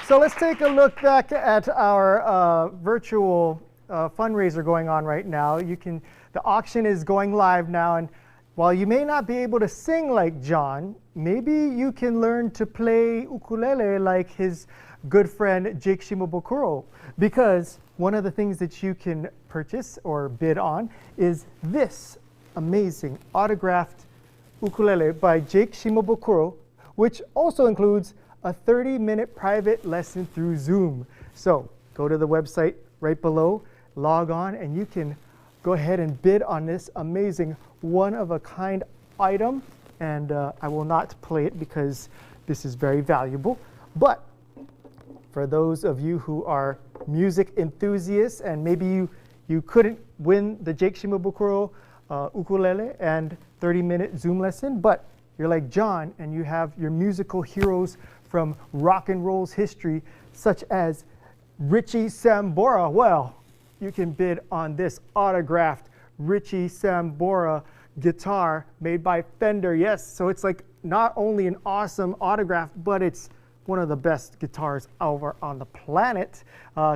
So let's take a look back at our virtual fundraiser going on right now. The auction is going live now, and while you may not be able to sing like John, maybe you can learn to play ukulele like his good friend Jake Shimabukuro, because one of the things that you can purchase or bid on is this amazing autographed ukulele by Jake Shimabukuro, which also includes a 30-minute private lesson through Zoom. So go to the website right below, log on, and you can go ahead and bid on this amazing one-of-a-kind item. And I will not play it because this is very valuable. But for those of you who are music enthusiasts and maybe you couldn't win the Jake Shimabukuro ukulele and 30-minute Zoom lesson, but you're like John and you have your musical heroes from rock and roll's history, such as Richie Sambora, well, you can bid on this autographed Richie Sambora guitar made by Fender. Yes, so it's like not only an awesome autograph, but it's one of the best guitars over on the planet.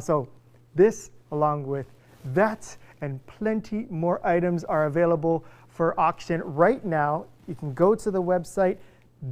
So this, along with that and plenty more items, are available for auction right now. You can go to the website,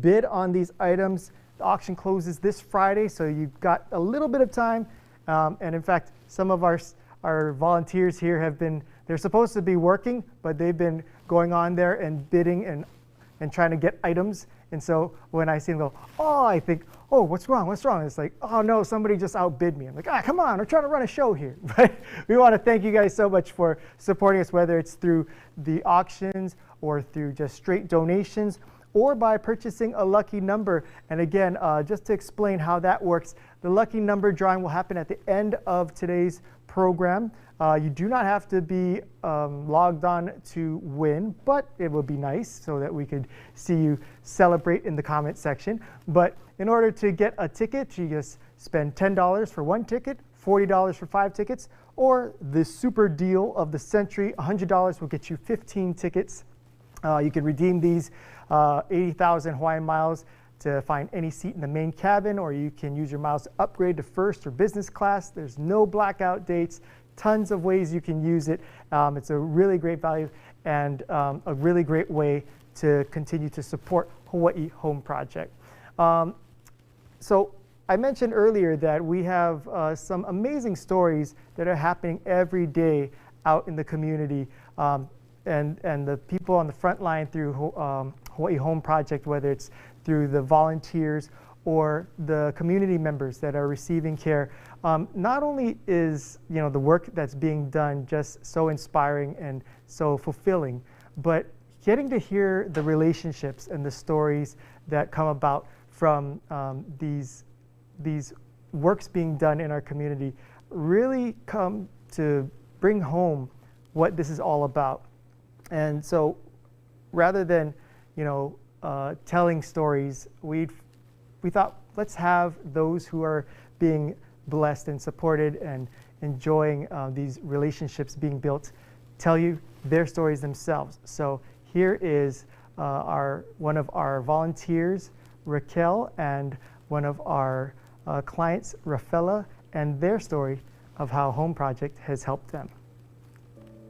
bid on these items. The auction closes this Friday, so you've got a little bit of time. And in fact, some of our volunteers here they're supposed to be working, but they've been going on there and bidding and trying to get items. And so when I see them go, oh, I think, oh, what's wrong? What's wrong? It's like, oh no, somebody just outbid me. I'm like, come on, we're trying to run a show here. But we want to thank you guys so much for supporting us, whether it's through the auctions or through just straight donations, or by purchasing a lucky number. And again, just to explain how that works, the lucky number drawing will happen at the end of today's program. You do not have to be logged on to win, but it would be nice so that we could see you celebrate in the comment section. But in order to get a ticket, you just spend $10 for one ticket, $40 for 5 tickets, or the super deal of the century, $100 will get you 15 tickets. You can redeem these 80,000 Hawaiian miles to find any seat in the main cabin, or you can use your miles to upgrade to first or business class. There's no blackout dates, tons of ways you can use it. It's a really great value and a really great way to continue to support Hawaii Home Project. So I mentioned earlier that we have some amazing stories that are happening every day out in the community. And the people on the front line through Hawaii Home Project, whether it's through the volunteers or the community members that are receiving care. Not only is the work that's being done just so inspiring and so fulfilling, but getting to hear the relationships and the stories that come about from these works being done in our community really come to bring home what this is all about. And so rather than telling stories, we thought, let's have those who are being blessed and supported and enjoying these relationships being built tell you their stories themselves. So here is one of our volunteers, Raquel, and one of our clients, Rafaela, and their story of how Home Project has helped them.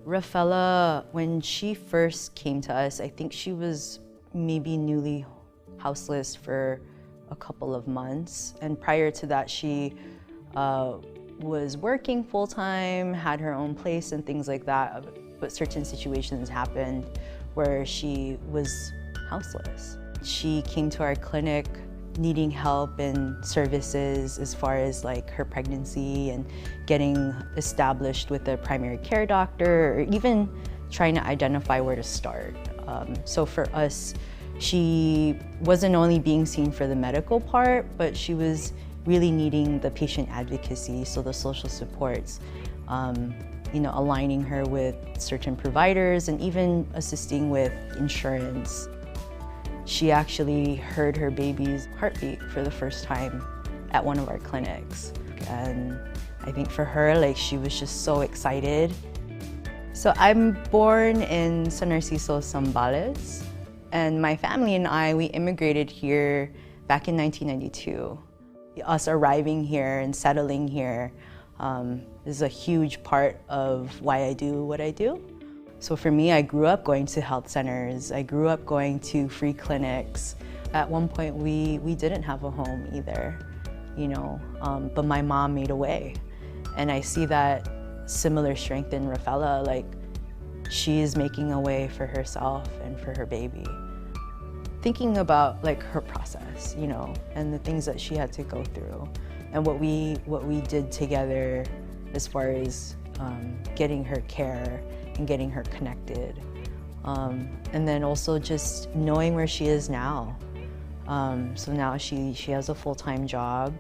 Rafaela, when she first came to us, I think she was maybe newly houseless for a couple of months. And prior to that, she was working full-time, had her own place and things like that. but certain situations happened where she was houseless. She came to our clinic needing help and services as far as like her pregnancy and getting established with a primary care doctor, or even trying to identify where to start. So for us, she wasn't only being seen for the medical part, but she was really needing the patient advocacy, so the social supports, aligning her with certain providers and even assisting with insurance. She actually heard her baby's heartbeat for the first time at one of our clinics. And I think for her, like, she was just so excited. So I'm born in San Narciso, Zambales, and my family and I, we immigrated here back in 1992. Us arriving here and settling here is a huge part of why I do what I do. So for me, I grew up going to health centers. I grew up going to free clinics. At one point, we didn't have a home either, but my mom made a way. And I see that similar strength in Rafaela, like she is making a way for herself and for her baby. Thinking about like her process, and the things that she had to go through, and what we did together as far as getting her care and getting her connected, and then also just knowing where she is now. So now she has a full-time job.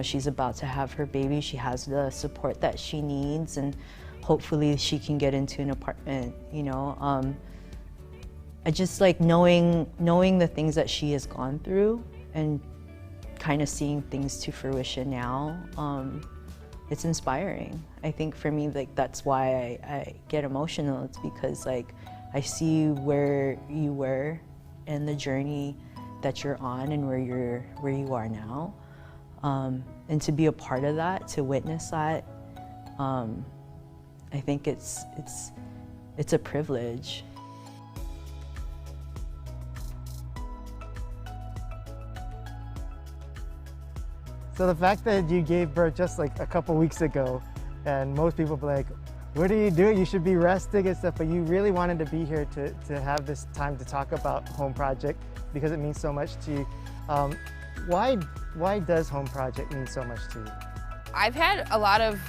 She's about to have her baby. She has the support that she needs, and hopefully she can get into an apartment. I just like knowing the things that she has gone through and kind of seeing things to fruition now. It's inspiring. I think for me, like, that's why I get emotional. It's because like I see where you were and the journey that you're on and where you are now. And to be a part of that, to witness that, I think it's a privilege. So the fact that you gave birth just like a couple weeks ago, and most people be like, what are you doing? You should be resting and stuff, but you really wanted to be here to have this time to talk about Home Project because it means so much to you. Why does Home Project mean so much to you? I've had a lot of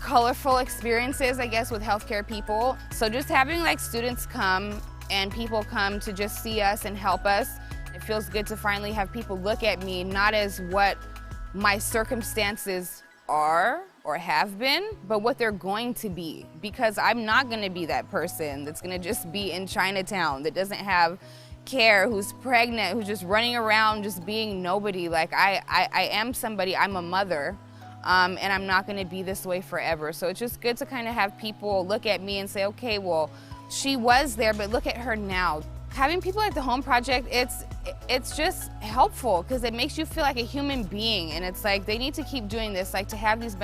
colorful experiences, I guess, with healthcare people. So just having like students come and people come to just see us and help us, it feels good to finally have people look at me not as what my circumstances are or have been, but what they're going to be. Because I'm not gonna be that person that's gonna just be in Chinatown, that doesn't have care, who's pregnant, who's just running around just being nobody. Like I am somebody, I'm a mother, and I'm not gonna be this way forever. So it's just good to kind of have people look at me and say, okay, well, she was there, but look at her now. Having people at the Home Project, it's just helpful because it makes you feel like a human being, and it's like they need to keep doing this, like to have these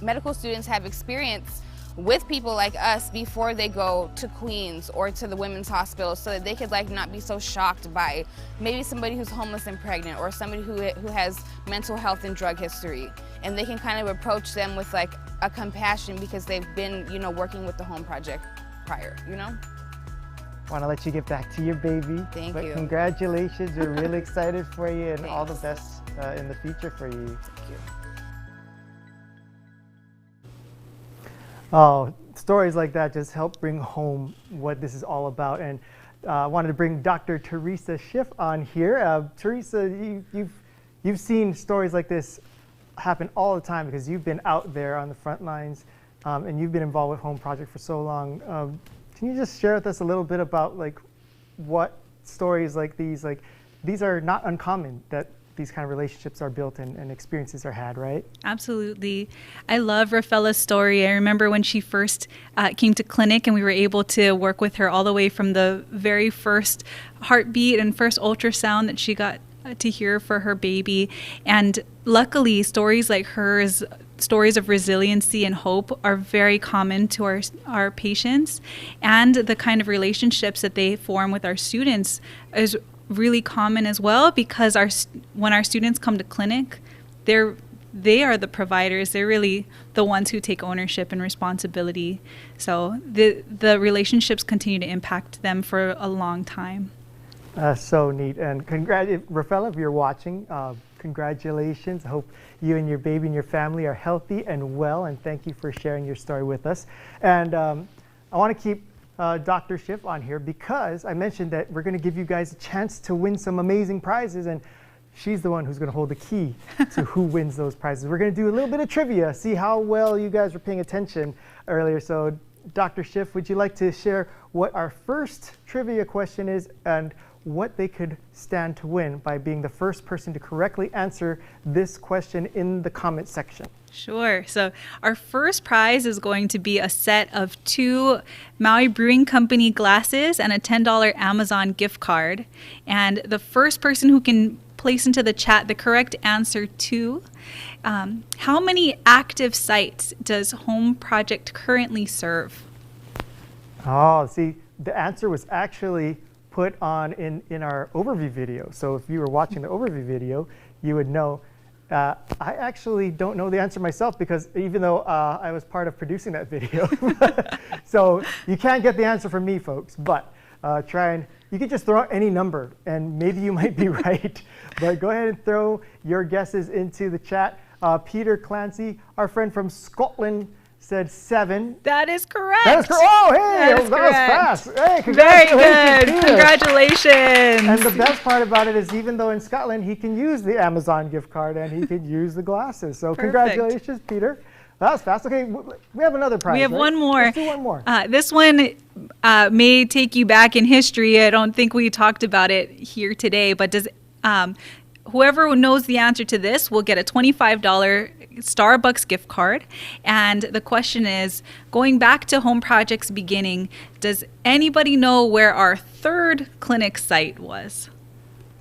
medical students have experience with people like us before they go to Queens or to the women's hospital, so that they could like not be so shocked by maybe somebody who's homeless and pregnant or somebody who has mental health and drug history, and they can kind of approach them with like a compassion because they've been, working with the Home Project prior, I want to let you get back to your baby. Thank you. Congratulations. We're really excited for you, and all the best in the future for you. Thank you. Oh, stories like that just help bring home what this is all about. And I wanted to bring Dr. Teresa Schiff on here. Teresa, you've seen stories like this happen all the time because you've been out there on the front lines, and you've been involved with Home Project for so long. Can you just share with us a little bit about like what stories like these are not uncommon, that these kind of relationships are built and experiences are had, right? Absolutely. I love Rafaela's story. I remember when she first came to clinic and we were able to work with her all the way from the very first heartbeat and first ultrasound that she got to hear for her baby. And luckily, stories like hers, stories of resiliency and hope, are very common to our patients, and the kind of relationships that they form with our students is really common as well, because when our students come to clinic, they're they are the providers. They're really the ones who take ownership and responsibility. So the relationships continue to impact them for a long time. So neat. And Rafaela, if you're watching, congratulations. I hope you and your baby and your family are healthy and well, and thank you for sharing your story with us. And I want to keep Dr. Schiff on here because I mentioned that we're going to give you guys a chance to win some amazing prizes, and she's the one who's going to hold the key to who wins those prizes. We're going to do a little bit of trivia, see how well you guys were paying attention earlier. So Dr. Schiff, would you like to share what our first trivia question is and what they could stand to win by being the first person to correctly answer this question in the comment section? Sure. So our first prize is going to be a set of 2 Maui Brewing Company glasses and a $10 Amazon gift card. And the first person who can place into the chat the correct answer to how many active sites does Home Project currently serve? Oh, see, the answer was actually put on in our overview video. So if you were watching the overview video, you would know. I actually don't know the answer myself because even though I was part of producing that video. So you can't get the answer from me, folks, but you can just throw out any number and maybe you might be right. But go ahead and throw your guesses into the chat. Peter Clancy, our friend from Scotland, said 7. That is correct. That is correct. Oh, hey, that was fast. Hey, very congratulations, good. Peter. Congratulations. And the best part about it is even though in Scotland, he can use the Amazon gift card and he can use the glasses. So congratulations, Peter. That was fast. Okay, we have another prize. We have one more. Let's do one more. This one may take you back in history. I don't think we talked about it here today, but does whoever knows the answer to this will get a $25 Starbucks gift card. And the question is, going back to Home Project's beginning, does anybody know where our 3rd clinic site was?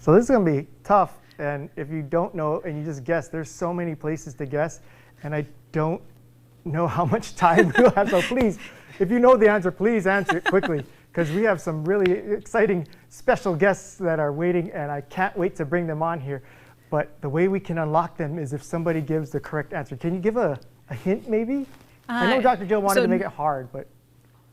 So this is going to be tough. And if you don't know and you just guess, there's so many places to guess. And I don't know how much time we'll have. So please, if you know the answer, please answer it quickly. Because we have some really exciting special guests that are waiting. And I can't wait to bring them on here. But the way we can unlock them is if somebody gives the correct answer. Can you give a hint, maybe? I know Dr. Jill wanted to make it hard, but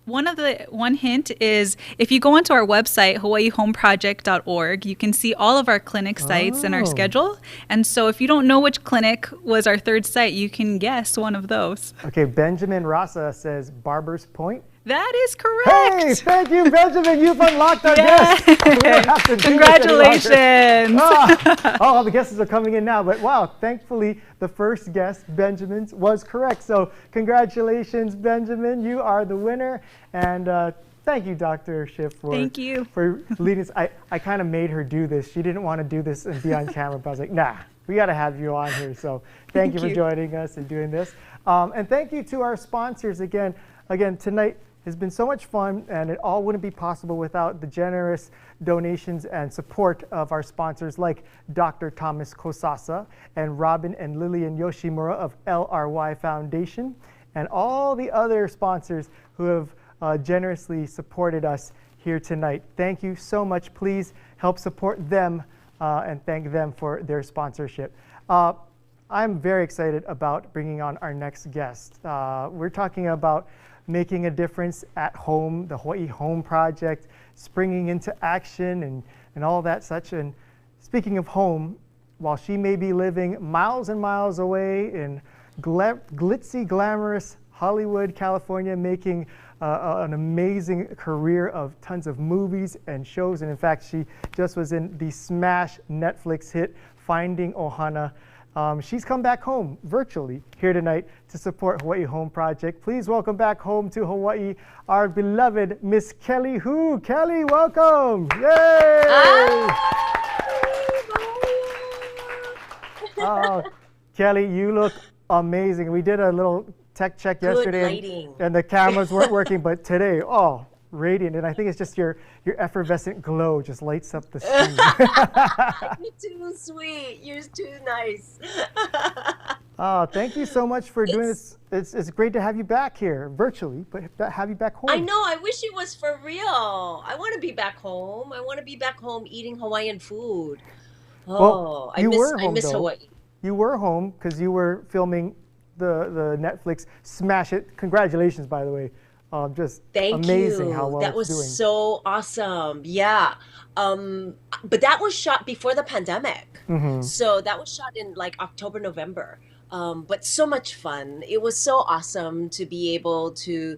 one hint is if you go onto our website, hawaiihomeproject.org, you can see all of our clinic sites and our schedule. And so if you don't know which clinic was our 3rd site, you can guess one of those. Okay, Benjamin Rasa says Barbers Point. That is correct. Hey, thank you, Benjamin. You've unlocked our guest. Congratulations. All the guesses are coming in now. But wow, thankfully, the first guest, Benjamin, was correct. So congratulations, Benjamin. You are the winner. And thank you, Dr. Schiff, for leading us. I kind of made her do this. She didn't want to do this and be on camera. But I was like, nah, we got to have you on here. So thank you for joining us and doing this. And thank you to our sponsors again. Again, tonight has been so much fun, and it all wouldn't be possible without the generous donations and support of our sponsors like Dr. Thomas Kosasa and Robin and Lillian Yoshimura of LRY Foundation, and all the other sponsors who have generously supported us here tonight. Thank you so much. Please help support them and thank them for their sponsorship. I'm very excited about bringing on our next guest. We're talking about making a difference at home, the Hawaii Home Project, springing into action and all that such. And speaking of home, while she may be living miles and miles away in glitzy, glamorous Hollywood, California, making an amazing career of tons of movies and shows. And in fact, she just was in the smash Netflix hit, Finding Ohana. She's come back home virtually here tonight to support Hawaii Home Project. Please welcome back home to Hawaii our beloved Miss Kelly Hu. Kelly, welcome! Yay! Oh, Kelly, you look amazing. We did a little tech check yesterday and the cameras weren't working, but today, oh, radiant. And I think it's just your effervescent glow just lights up the screen. You're too sweet. You're too nice. Oh, thank you so much for doing this. It's great to have you back here virtually, but have you back home. I know. I wish it was for real. I want to be back home. I want to be back home eating Hawaiian food. Oh, well, I miss Hawaii. you were home because you were filming the Netflix Smash It. Congratulations, by the way. Just Thank amazing how you. well That it's was doing. so awesome. Yeah. Um, but that was shot before the pandemic. Hmm. So that was shot in like October, November. But so much fun. It was so awesome to be able to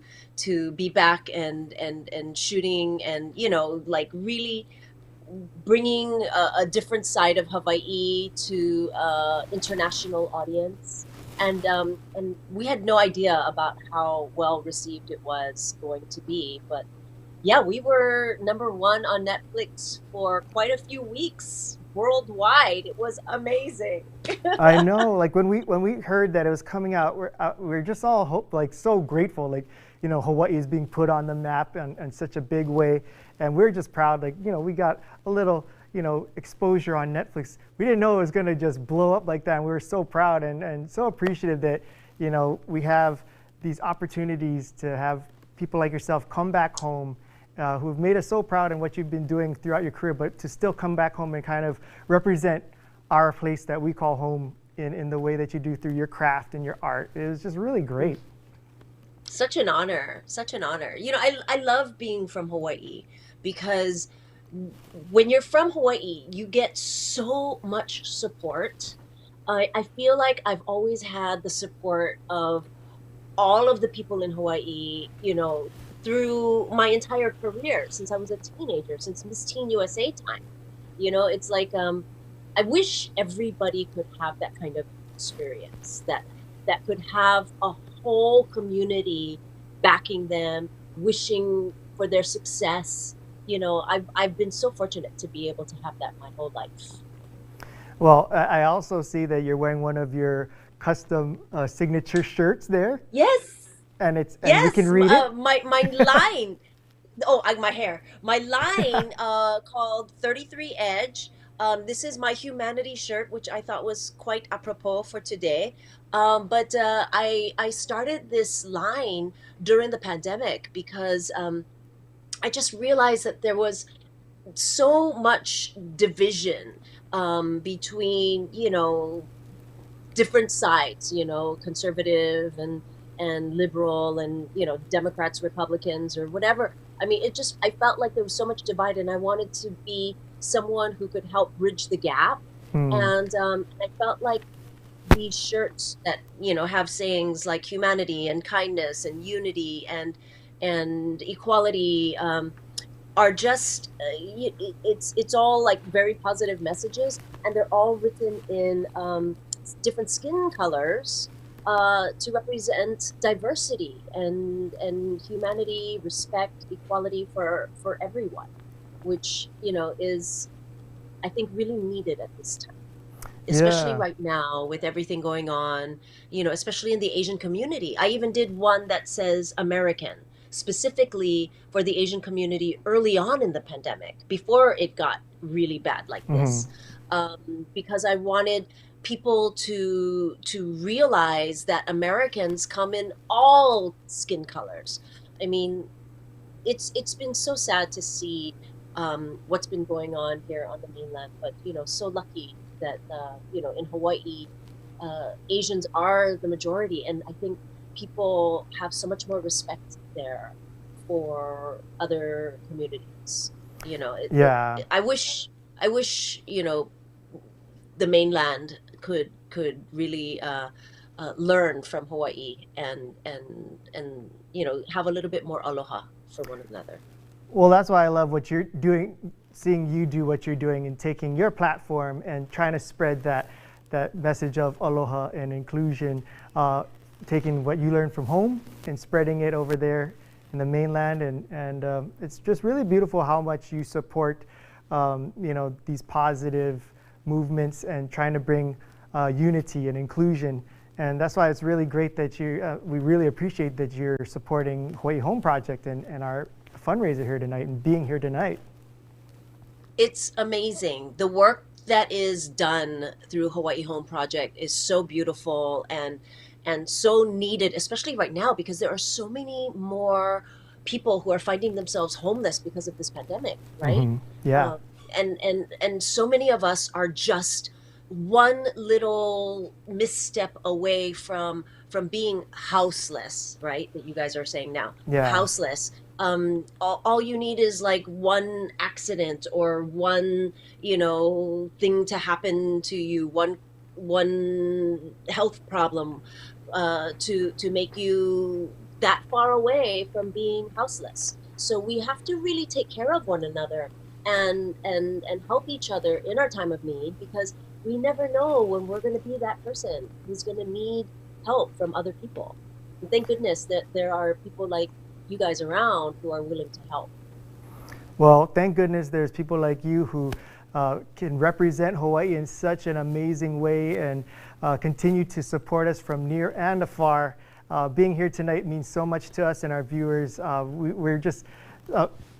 be back and shooting and like really bringing a different side of Hawaii to international audience. And we had no idea about how well received it was going to be. But yeah, we were #1 on Netflix for quite a few weeks worldwide. It was amazing. I know, like when we heard that it was coming out, we're just all like so grateful, like Hawaii is being put on the map in such a big way, and we're just proud, like we got a little exposure on Netflix. We didn't know it was gonna just blow up like that, and we were so proud and so appreciative that we have these opportunities to have people like yourself come back home. Who've made us so proud in what you've been doing throughout your career, but to still come back home and kind of represent our place that we call home in the way that you do through your craft and your art. It was just really great. Such an honor, such an honor. I love being from Hawaii because when you're from Hawaii, you get so much support. I feel like I've always had the support of all of the people in Hawaii, through my entire career since I was a teenager, since Miss Teen USA time. It's like I wish everybody could have that kind of experience, that could have a whole community backing them, wishing for their success. I've been so fortunate to be able to have that my whole life. Well, I also see that you're wearing one of your custom signature shirts there, Yes. and we Yes, can read it. my line. Oh, my hair. My line called 33 Edge. This is my humanity shirt, which I thought was quite apropos for today. But I started this line during the pandemic because I just realized that there was so much division between different sides, conservative and liberal and Democrats, Republicans, or whatever. I mean, I felt like there was so much divide, and I wanted to be someone who could help bridge the gap. And I felt like these shirts that have sayings like humanity and kindness and unity and equality are just it's all like very positive messages, and they're all written in different skin colors to represent diversity and humanity, respect, equality for everyone, which is, I think, really needed at this time, especially Yeah. right now with everything going on, especially in the Asian community. I even did one that says American, specifically for the Asian community early on in the pandemic, before it got really bad like this, because I wanted people to realize that Americans come in all skin colors. I mean, it's been so sad to see what's been going on here on the mainland, but so lucky that in Hawaii, Asians are the majority, and I think people have so much more respect there for other communities. Yeah. I wish the mainland could really learn from Hawaii and have a little bit more aloha for one another. Well, that's why I love what you're doing, seeing you do what you're doing and taking your platform and trying to spread that message of aloha and inclusion, taking what you learned from home and spreading it over there in the mainland. And it's just really beautiful how much you support, these positive movements and trying to bring unity and inclusion. And that's why it's really great that we really appreciate that you're supporting Hawaii Home Project and our fundraiser here tonight and being here tonight. It's amazing. The work that is done through Hawaii Home Project is so beautiful and so needed, especially right now, because there are so many more people who are finding themselves homeless because of this pandemic, right? Yeah. And so many of us are just one little misstep away from being houseless, right? That you guys are saying now, Yeah. houseless. All you need is like one accident or one, thing to happen to you, one health problem, to make you that far away from being houseless. So we have to really take care of one another and help each other in our time of need, because we never know when we're going to be that person who's going to need help from other people. And thank goodness that there are people like you guys around who are willing to help. Well, thank goodness there's people like you who can represent Hawaii in such an amazing way and continue to support us from near and afar. Being here tonight means so much to us and our viewers. We're just,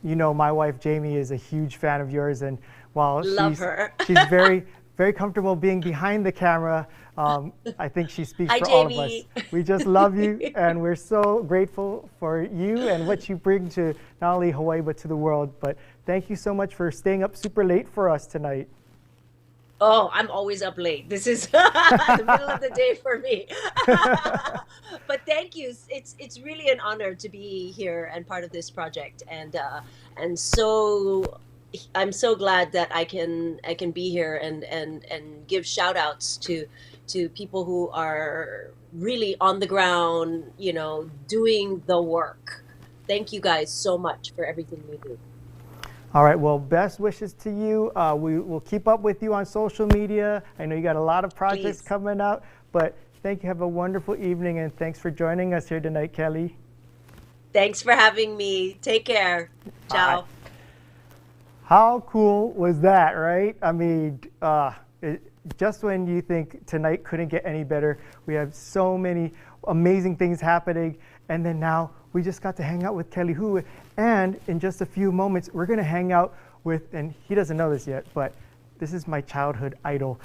my wife Jamie is a huge fan of yours, and while she's very, very comfortable being behind the camera, I think she speaks Hi, for Jamie. all of us. We just love you, and we're so grateful for you and what you bring to not only Hawaii but to the world. But thank you so much for staying up super late for us tonight. Oh, I'm always up late. This is the middle of the day for me. But thank you. It's really an honor to be here and part of this project, and so I'm so glad that I can be here and give shout outs to people who are really on the ground, doing the work. Thank you guys so much for everything you do. All right, well, best wishes to you. We will keep up with you on social media. I know you got a lot of projects coming out, but thank you. Have a wonderful evening, and thanks for joining us here tonight, Kelly. Thanks for having me. Take care. Ciao. Bye. How cool was that, right? I mean, just when you think tonight couldn't get any better, we have so many amazing things happening, and then now we just got to hang out with Kelly Hu, and in just a few moments, we're gonna hang out with, and he doesn't know this yet, but this is my childhood idol.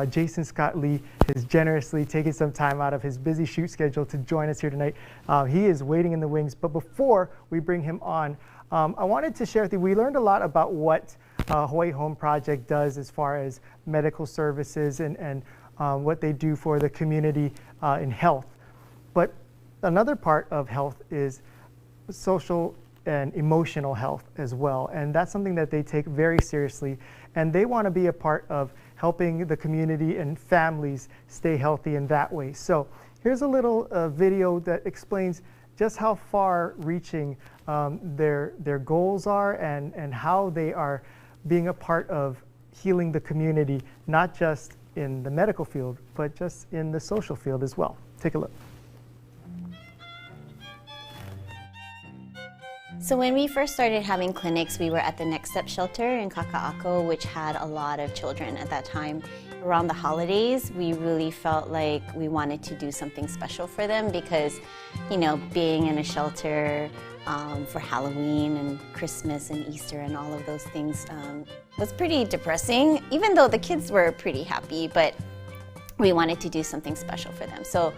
Jason Scott Lee has generously taken some time out of his busy shoot schedule to join us here tonight. He is waiting in the wings, but before we bring him on, I wanted to share with you, we learned a lot about what Hawaii Home Project does as far as medical services and what they do for the community in health. But another part of health is social and emotional health as well. And that's something that they take very seriously. And they want to be a part of helping the community and families stay healthy in that way. So here's a little video that explains just how far reaching their goals are and how they are being a part of healing the community, not just in the medical field, but just in the social field as well. Take a look. So when we first started having clinics, we were at the Next Step Shelter in Kaka'ako, which had a lot of children at that time. Around the holidays, we really felt like we wanted to do something special for them because, being in a shelter for Halloween and Christmas and Easter and all of those things was pretty depressing, even though the kids were pretty happy, but we wanted to do something special for them. So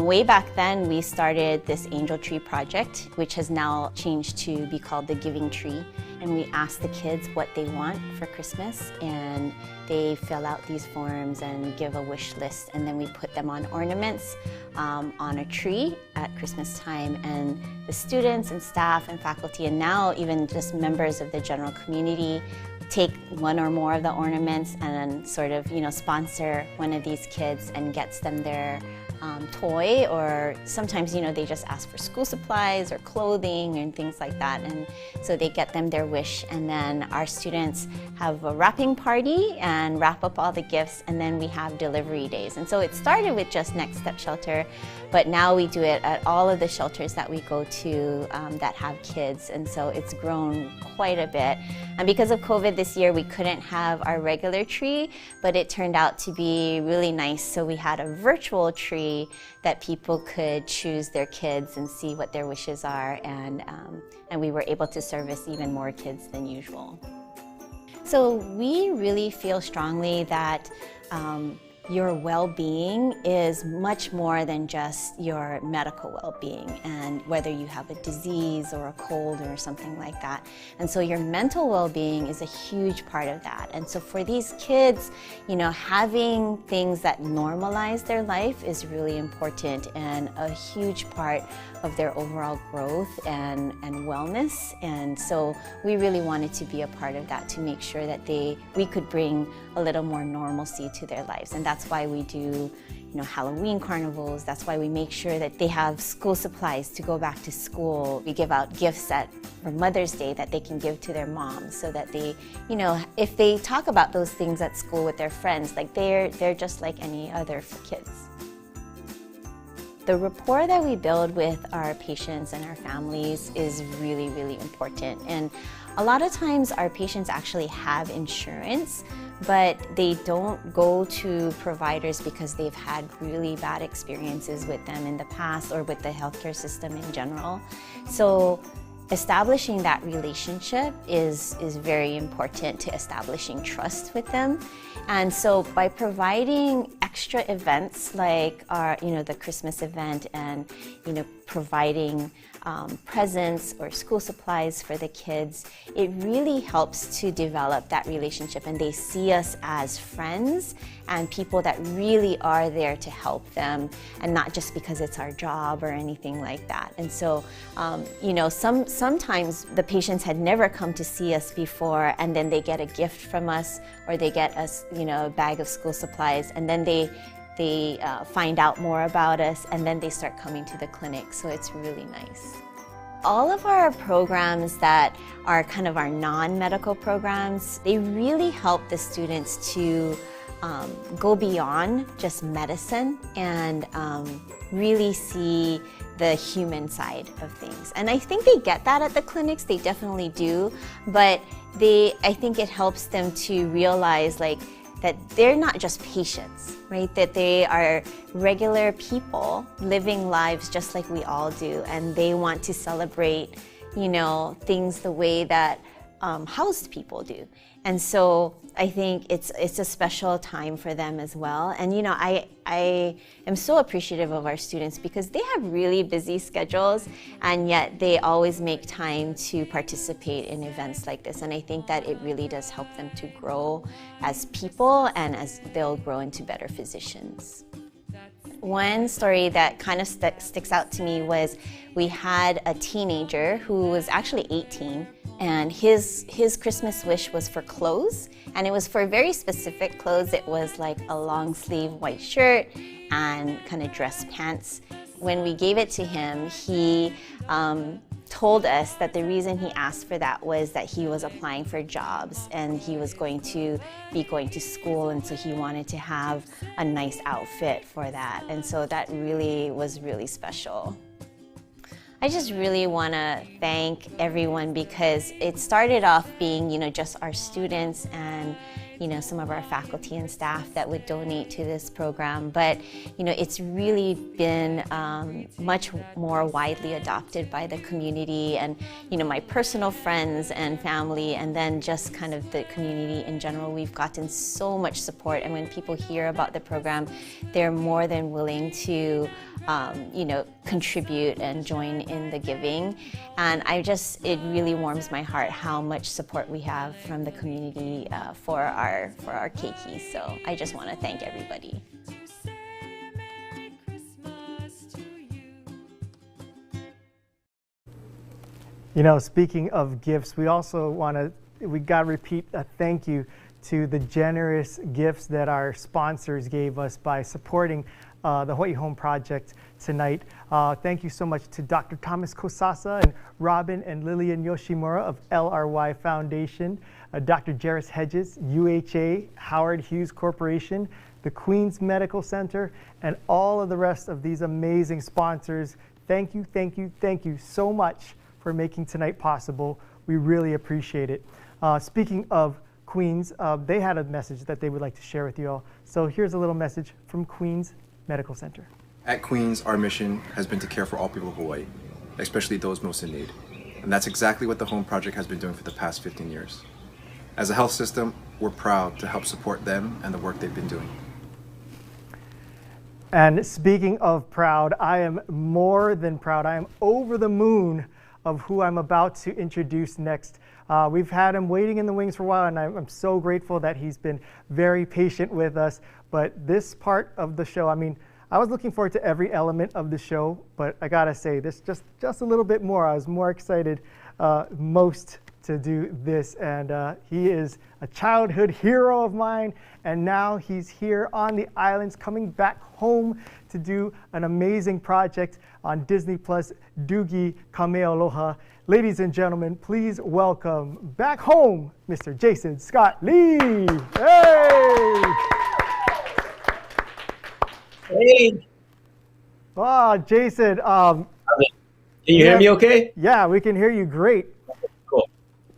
way back then, we started this Angel Tree Project, which has now changed to be called the Giving Tree. And we ask the kids what they want for Christmas, and they fill out these forms and give a wish list, and then we put them on ornaments on a tree at Christmas time. And the students and staff and faculty, and now even just members of the general community, take one or more of the ornaments and sort of, sponsor one of these kids and gets them their toy, or sometimes, they just ask for school supplies or clothing and things like that. And so they get them their wish, and then our students have a wrapping party and wrap up all the gifts, and then we have delivery days. And so it started with just Next Step Shelter, but now we do it at all of the shelters that we go to that have kids, and so it's grown quite a bit. And because of COVID this year, we couldn't have our regular tree, but it turned out to be really nice. So we had a virtual tree that people could choose their kids and see what their wishes are, and we were able to service even more kids than usual. So we really feel strongly that your well-being is much more than just your medical well-being, and whether you have a disease or a cold or something like that. And so your mental well-being is a huge part of that. And so for these kids, you know, having things that normalize their life is really important and a huge part of their overall growth and wellness. And so we really wanted to be a part of that, to make sure that we could bring a little more normalcy to their lives. And that's why we do, you know, Halloween carnivals. That's why we make sure that they have school supplies to go back to school. We give out gifts for Mother's Day that they can give to their moms, so that they, you know, if they talk about those things at school with their friends, like they're just like any other kids. The rapport that we build with our patients and our families is really, really important. And a lot of times our patients actually have insurance, but they don't go to providers because they've had really bad experiences with them in the past or with the healthcare system in general. So establishing that relationship is very important to establishing trust with them. And so by providing extra events like the Christmas event, and, you know, providing presents or school supplies for the kids, it really helps to develop that relationship, and they see us as friends and people that really are there to help them, and not just because it's our job or anything like that. And so, you know, sometimes the patients had never come to see us before, and then they get a gift from us, or they get us, you know, a bag of school supplies, and then they find out more about us, and then they start coming to the clinic. So it's really nice. All of our programs that are kind of our non-medical programs, they really help the students to go beyond just medicine and really see the human side of things. And I think they get that at the clinics, they definitely do, but I think it helps them to realize, like, that they're not just patients, right? That they are regular people living lives just like we all do, and they want to celebrate, you know, things the way that housed people do. And so I think it's a special time for them as well. And, you know, I am so appreciative of our students, because they have really busy schedules, and yet they always make time to participate in events like this. And I think that it really does help them to grow as people, and as they'll grow into better physicians. One story that kind of sticks out to me was we had a teenager who was actually 18, and his Christmas wish was for clothes, and it was for very specific clothes. It was like a long sleeve white shirt and kind of dress pants. When we gave it to him, he told us that the reason he asked for that was that he was applying for jobs, and he was going to be going to school, and so he wanted to have a nice outfit for that. And so that really was really special. I just really want to thank everyone, because it started off being, you know, just our students and, you know, some of our faculty and staff that would donate to this program. But, you know, it's really been much more widely adopted by the community, and, you know, my personal friends and family, and then just kind of the community in general. We've gotten so much support, and when people hear about the program, they're more than willing to, you know, contribute and join in the giving. And it really warms my heart how much support we have from the community for our keiki. So I just want to thank everybody. You know, speaking of gifts, we got to repeat a thank you to the generous gifts that our sponsors gave us by supporting the Hawaii Home Project tonight. Thank you so much to Dr. Thomas Kosasa and Robin and Lillian Yoshimura of LRY Foundation, Dr. Jairus Hedges, UHA, Howard Hughes Corporation, the Queens Medical Center, and all of the rest of these amazing sponsors. Thank you, thank you, thank you so much for making tonight possible. We really appreciate it. Speaking of Queens, they had a message that they would like to share with you all. So here's a little message from Queens Medical Center. At Queens, our mission has been to care for all people of Hawaii, especially those most in need. And that's exactly what the Home Project has been doing for the past 15 years. As a health system, we're proud to help support them and the work they've been doing. And speaking of proud, I am more than proud. I am over the moon of who I'm about to introduce next. We've had him waiting in the wings for a while, and I'm so grateful that he's been very patient with us. But this part of the show, I mean, I was looking forward to every element of the show, but I gotta say, this just a little bit more. I was more excited most to do this, and he is a childhood hero of mine, and now he's here on the islands, coming back home to do an amazing project on Disney Plus, Doogie Kamealoha. Ladies and gentlemen, please welcome back home, Mr. Jason Scott Lee. Hey! Hey. Ah, Jason. Can you hear me okay? Yeah, we can hear you great. Cool.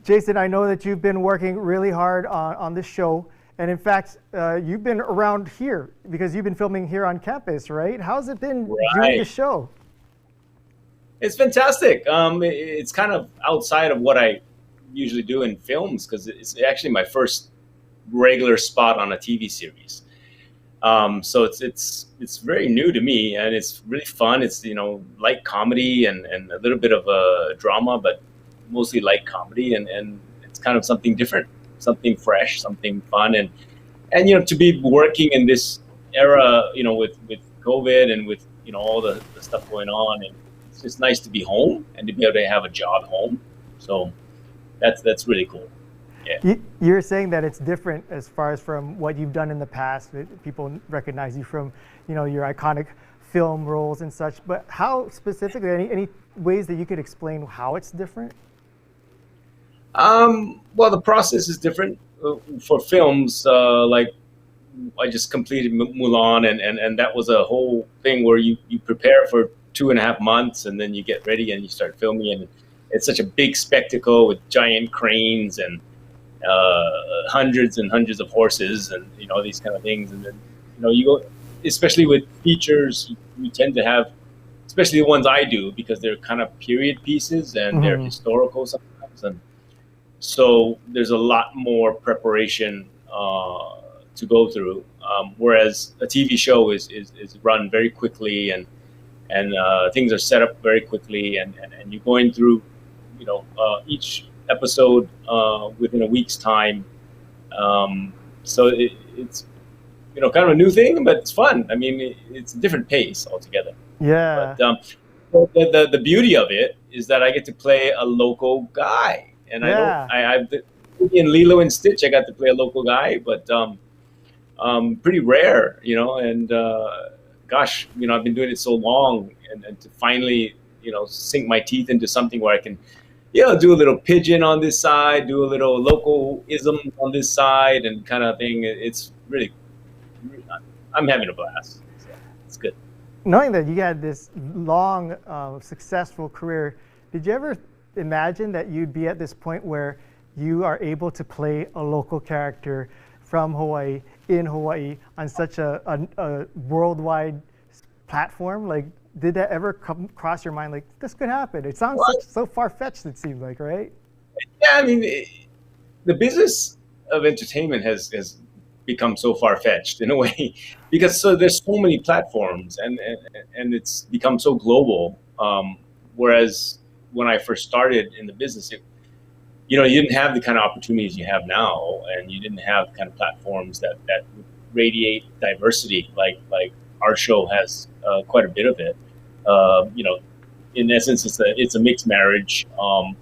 Jason, I know that you've been working really hard on this show. And in fact, you've been around here because you've been filming here on campus, right? How's it been doing the show? It's fantastic. It's kind of outside of what I usually do in films because it's actually my first regular spot on a TV series. So it's very new to me, and it's really fun. It's, you know, light comedy and a little bit of a drama, but mostly light comedy, and it's kind of something different, something fresh, something fun, and you know, to be working in this era, you know, with COVID and with, you know, all the stuff going on, and it's just nice to be home and to be able to have a job home. So that's really cool. Yeah. You're saying that it's different as far as from what you've done in the past. People recognize you from, you know, your iconic film roles and such. But how specifically? Any ways that you could explain how it's different? Well, the process is different for films. Like I just completed Mulan, and that was a whole thing where you prepare for 2.5 months, and then you get ready and you start filming, and it's such a big spectacle with giant cranes and hundreds and hundreds of horses, and you know, these kind of things. And then, you know, you go, especially with features, you tend to have, especially the ones I do, because they're kind of period pieces and they're historical sometimes, and so there's a lot more preparation to go through. Whereas a TV show is run very quickly, and things are set up very quickly, and you're going through, you know, each episode within a week's time. So it's, you know, kind of a new thing, but it's fun. I mean, it's a different pace altogether. Yeah. But the beauty of it is that I get to play a local guy, and I've in Lilo and Stitch, I got to play a local guy, but pretty rare, you know. And gosh, you know, I've been doing it so long, and to finally, you know, sink my teeth into something where I can, you know, do a little pigeon on this side, do a little local-ism on this side, and kind of thing. It's really, I'm having a blast. So it's good. Knowing that you had this long, successful career, did you ever imagine that you'd be at this point where you are able to play a local character from Hawaii, in Hawaii, on such a worldwide platform? Like, did that ever come across your mind, like, this could happen? It sounds so far-fetched, it seems like, right? Yeah, I mean, the business of entertainment has become so far-fetched in a way, because there's so many platforms, and it's become so global. Whereas when I first started in the business, you know, you didn't have the kind of opportunities you have now, and you didn't have the kind of platforms that radiate diversity like our show has quite a bit of it. You know, in essence, it's a mixed marriage,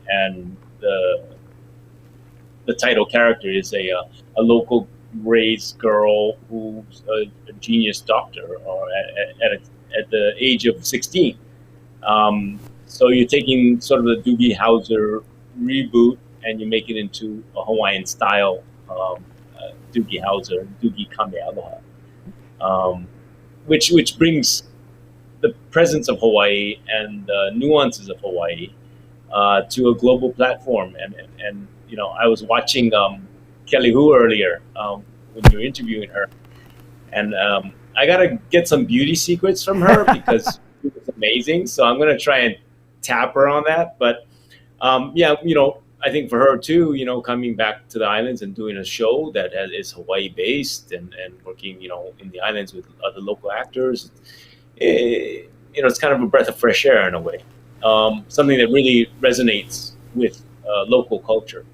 and the title character is a local raised girl who's a genius doctor, or at the age of 16. So you're taking sort of the Doogie Howser reboot, and you make it into a Hawaiian style Doogie Howser, Doogie Kamealoha, which brings the presence of Hawaii and the nuances of Hawaii to a global platform. And you know, I was watching Kelly Hu earlier when you were interviewing her, and I gotta get some beauty secrets from her because it was amazing. So I'm gonna try and tap her on that. But yeah, you know, I think for her too, coming back to the islands and doing a show that is Hawaii based and working, in the islands with other local actors, it's kind of a breath of fresh air in a way. Something that really resonates with local culture.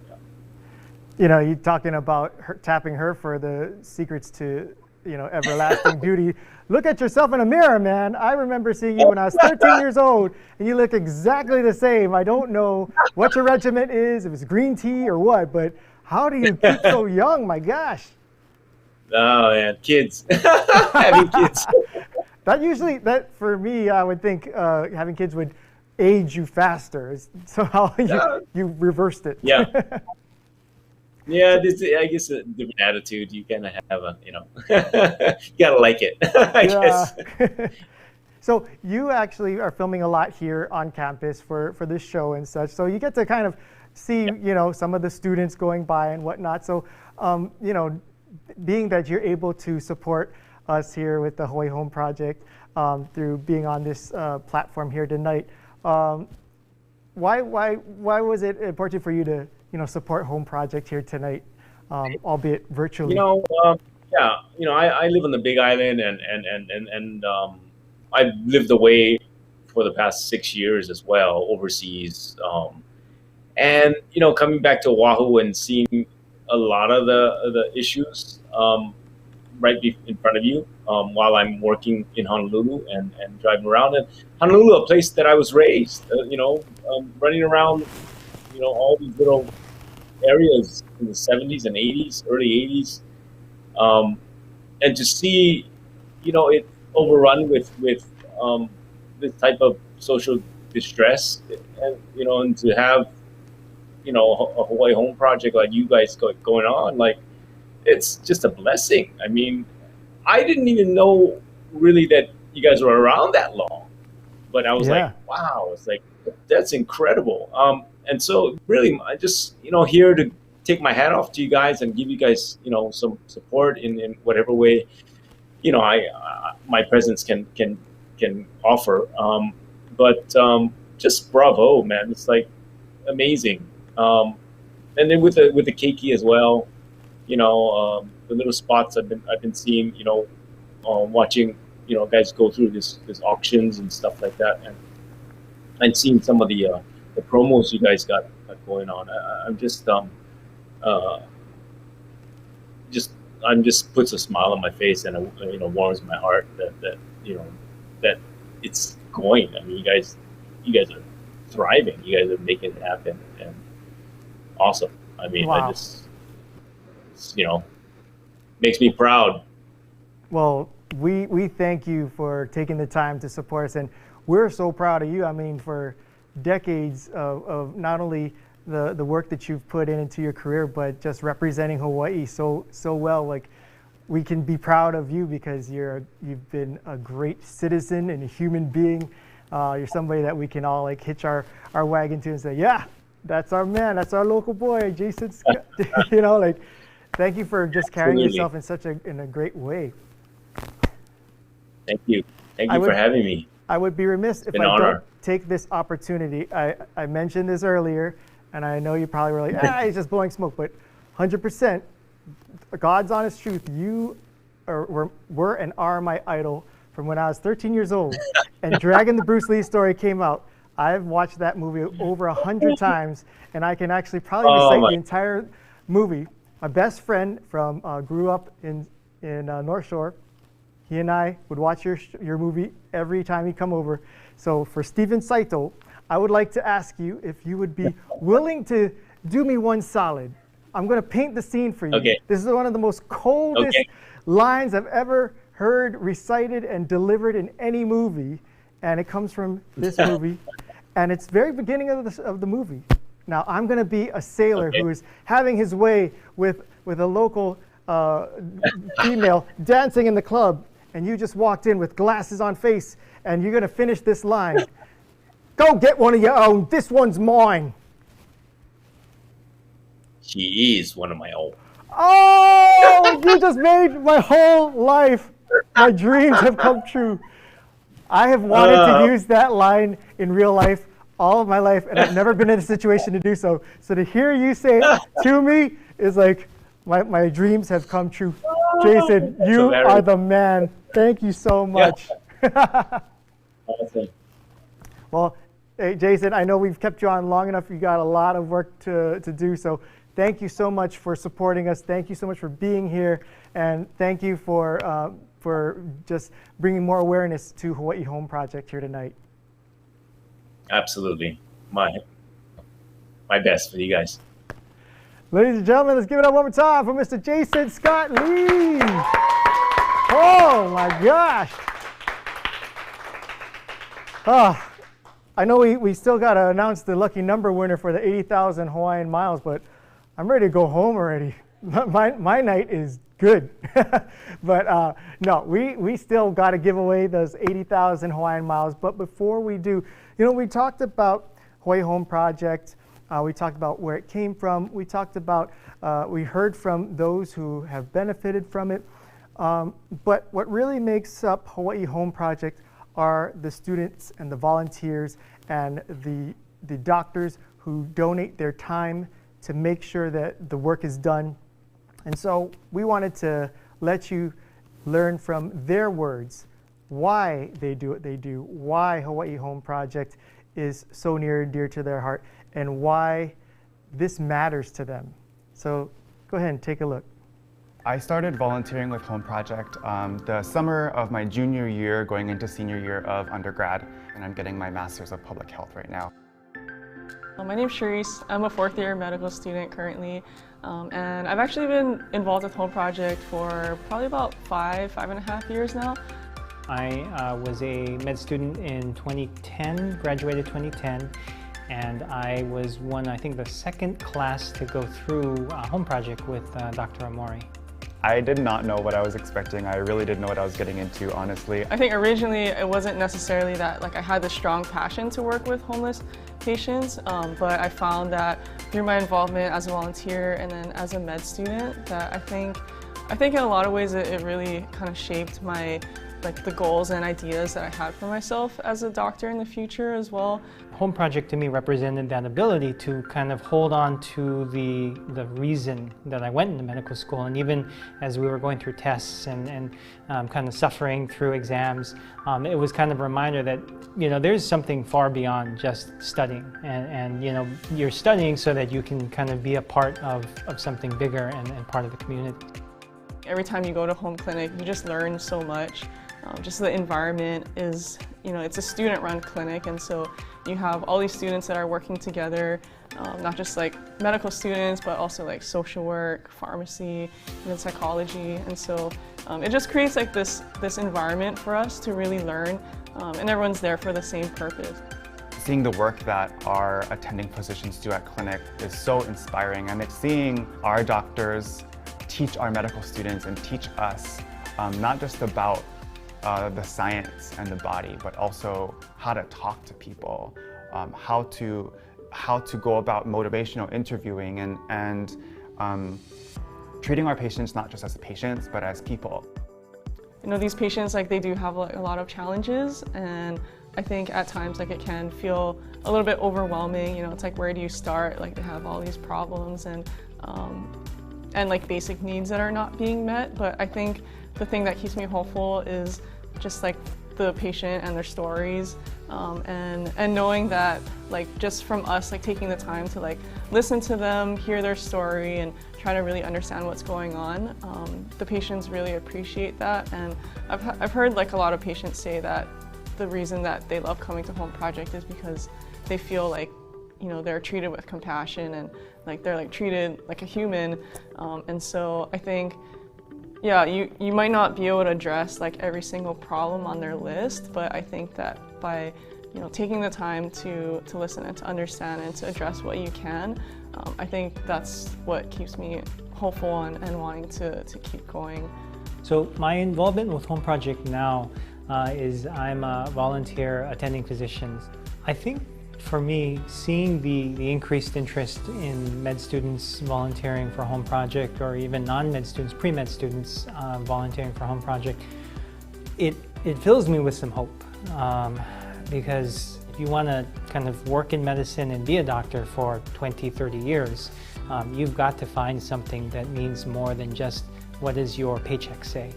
You're talking about tapping her for the secrets to, everlasting beauty. Look at yourself in a mirror, man. I remember seeing you when I was 13 years old, and you look exactly the same. I don't know what your regimen is, if it's green tea or what, but how do you keep so young? My gosh. Oh, man, kids. Having kids. That for me, I would think having kids would age you faster. So how you reversed it. Yeah. Yeah, I guess a different attitude. You kind of have you gotta like it, I guess. So you actually are filming a lot here on campus for this show and such. So you get to kind of see, some of the students going by and whatnot. So, being that you're able to support us here with the Hawaii Home Project through being on this platform here tonight, why was it important for you to support Home Project here tonight, albeit virtually? I live on the Big Island, and I've lived away for the past 6 years as well, overseas. And coming back to Oahu and seeing a lot of the issues right in front of you while I'm working in Honolulu and driving around. And Honolulu, a place that I was raised, running around, all these little areas in the 70s and 80s, early 80s, and to see, it overrun with this type of social distress, and to have, a Hawaii Home Project like you guys going on, like, it's just a blessing. I mean, I didn't even know really that you guys were around that long, but I was like, wow, it's like, that's incredible. And so really, I just, here to take my hat off to you guys and give you guys, some support in whatever way, my presence can offer. But just bravo, man. It's like amazing. And then with the keiki as well, the little spots I've been seeing, watching, guys go through this auctions and stuff like that, and seeing some of the promos you guys got going on. I'm just puts a smile on my face, and warms my heart that it's going. I mean, you guys are thriving. You guys are making it happen, and awesome. I mean, wow. Makes me proud. Well, we thank you for taking the time to support us, and we're so proud of you. I mean, for decades of not only the work that you've put into your career, but just representing Hawaii so well. Like, we can be proud of you because you've been a great citizen and a human being. You're somebody that we can all hitch our wagon to and say, yeah, that's our man, that's our local boy, Jason Scott. Thank you for just carrying yourself in a great way. Thank you for having me. I would be remiss if I don't take this opportunity. I mentioned this earlier, and I know you probably were like, he's just blowing smoke, but 100%, God's honest truth, you were and are my idol from when I was 13 years old, and Dragon the Bruce Lee story came out. I've watched that movie over 100 times, and I can actually probably recite the entire movie. My best friend grew up in North Shore. He and I would watch your movie every time he'd come over. So for Steven Saito, I would like to ask you if you would be willing to do me one solid. I'm going to paint the scene for you. Okay. This is one of the most coldest lines I've ever heard recited and delivered in any movie, and it comes from this movie, and it's very beginning of the movie. Now, I'm going to be a sailor who is having his way with a local female dancing in the club, and you just walked in with glasses on face, and you're going to finish this line. Go get one of your own. This one's mine. She is one of my own. Oh, you just made my whole life. My dreams have come true. I have wanted to use that line in real life all of my life, and I've never been in a situation to do so. So to hear you say it to me is like my dreams have come true. Jason, you are the man. Thank you so much. Awesome. Well, hey, Jason, I know we've kept you on long enough. You got a lot of work to do. So thank you so much for supporting us. Thank you so much for being here. And thank you for just bringing more awareness to Hawaii Home Project here tonight. Absolutely. My best for you guys. Ladies and gentlemen, let's give it up one more time for Mr. Jason Scott Lee. Oh my gosh. Oh, I know we still got to announce the lucky number winner for the 80,000 Hawaiian miles, but I'm ready to go home already. My night is good. But no, we still got to give away those 80,000 Hawaiian miles. But before we do, we talked about Hawaii Home Project. We talked about where it came from. We talked about, we heard from those who have benefited from it. But what really makes up Hawaii Home Project are the students and the volunteers and the doctors who donate their time to make sure that the work is done. And so we wanted to let you learn from their words why they do what they do, why Hawaii Home Project is so near and dear to their heart, and why this matters to them. So go ahead and take a look. I started volunteering with Home Project the summer of my junior year, going into senior year of undergrad, and I'm getting my Master's of Public Health right now. My name's Charisse. I'm a fourth year medical student currently, and I've actually been involved with Home Project for probably about five and a half years now. I was a med student in 2010, graduated 2010, and I was I think the second class to go through Home Project with Dr. Amori. I did not know what I was expecting. I really didn't know what I was getting into, honestly. I think originally it wasn't necessarily that I had the strong passion to work with homeless patients, but I found that through my involvement as a volunteer and then as a med student that I think in a lot of ways it really kind of shaped my the goals and ideas that I had for myself as a doctor in the future as well. Home Project to me represented that ability to kind of hold on to the reason that I went into medical school, and even as we were going through tests and kind of suffering through exams, it was kind of a reminder that there's something far beyond just studying, and you're studying so that you can kind of be a part of something bigger and part of the community. Every time you go to home clinic, you just learn so much. Just the environment is, it's a student-run clinic, and so you have all these students that are working together, not just medical students, but also social work, pharmacy, even psychology, and so it just creates this environment for us to really learn, and everyone's there for the same purpose. Seeing the work that our attending physicians do at clinic is so inspiring, and it's seeing our doctors teach our medical students and teach us not just about the science and the body, but also how to talk to people, how to go about motivational interviewing and treating our patients not just as patients, but as people. These patients, they do have a lot of challenges, and I think at times it can feel a little bit overwhelming. It's where do you start? They have all these problems and basic needs that are not being met. But I think the thing that keeps me hopeful is just the patient and their stories, and knowing that just from us taking the time to listen to them, hear their story, and try to really understand what's going on. The patients really appreciate that, and I've heard a lot of patients say that the reason that they love coming to Home Project is because they feel they're treated with compassion and they're treated like a human, and so I think, yeah, you might not be able to address every single problem on their list, but I think that by taking the time to listen and to understand and to address what you can, I think that's what keeps me hopeful and wanting to keep going. So my involvement with Home Project now is I'm a volunteer attending physicians. I think for me, seeing the increased interest in med students volunteering for Home Project, or even non-med students, pre-med students volunteering for Home Project, it fills me with some hope, because you want to kind of work in medicine and be a doctor for 20, 30 years, you've got to find something that means more than just what does your paycheck say.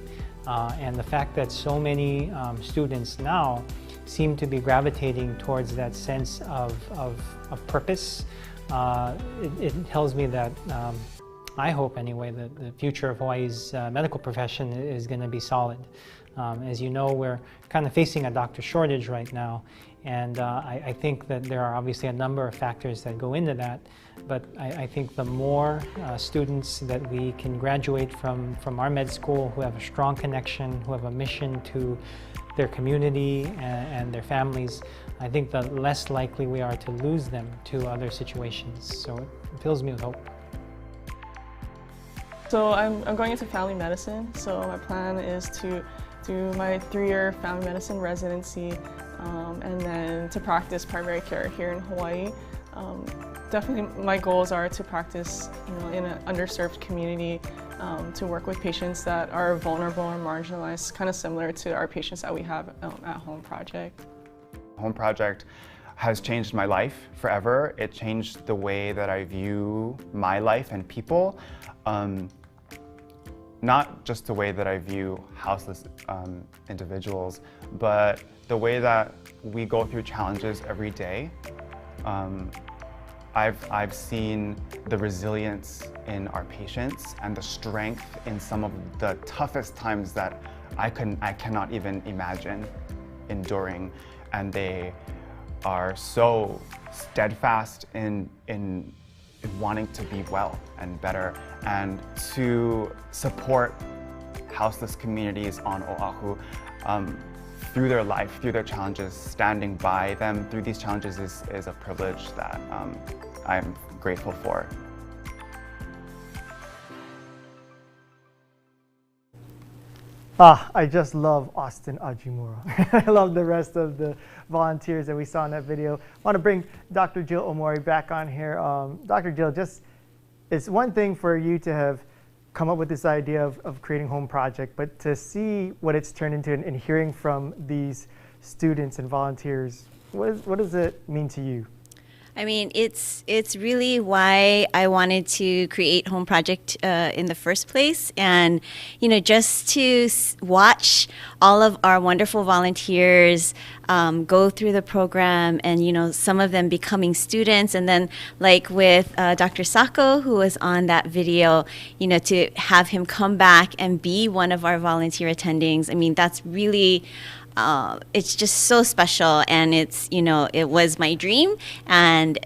And the fact that so many students now seem to be gravitating towards that sense of purpose, it tells me that I hope anyway that the future of Hawaii's medical profession is going to be solid. As you know, we're kind of facing a doctor shortage right now, and I think that there are obviously a number of factors that go into that, but I think the more students that we can graduate from our med school who have a strong connection, who have a mission to their community and their families, I think the less likely we are to lose them to other situations. So it fills me with hope. So I'm going into family medicine, so my plan is to do my 3-year family medicine residency and then to practice primary care here in Hawaii. Definitely my goals are to practice in an underserved community, to work with patients that are vulnerable or marginalized, kind of similar to our patients that we have at Home Project. Home Project has changed my life forever. It changed the way that I view my life and people. Not just the way that I view houseless individuals, but the way that we go through challenges every day. I've seen the resilience in our patients and the strength in some of the toughest times that I cannot even imagine enduring, and they are so steadfast in wanting to be well and better, and to support houseless communities on Oahu through their life, through their challenges. Standing by them through these challenges is a privilege that I'm grateful for. I just love Austin Ajimura. I love the rest of the volunteers that we saw in that video. I want to bring Dr. Jill Omori back on here. Dr. Jill, it's one thing for you to have come up with this idea of creating Home Project, but to see what it's turned into and hearing from these students and volunteers, what does it mean to you? I mean, it's really why I wanted to create Home Project in the first place. And, just to watch all of our wonderful volunteers go through the program and, some of them becoming students. And then like with Dr. Sako, who was on that video, to have him come back and be one of our volunteer attendings. I mean, that's really... it's just so special, and it was my dream, and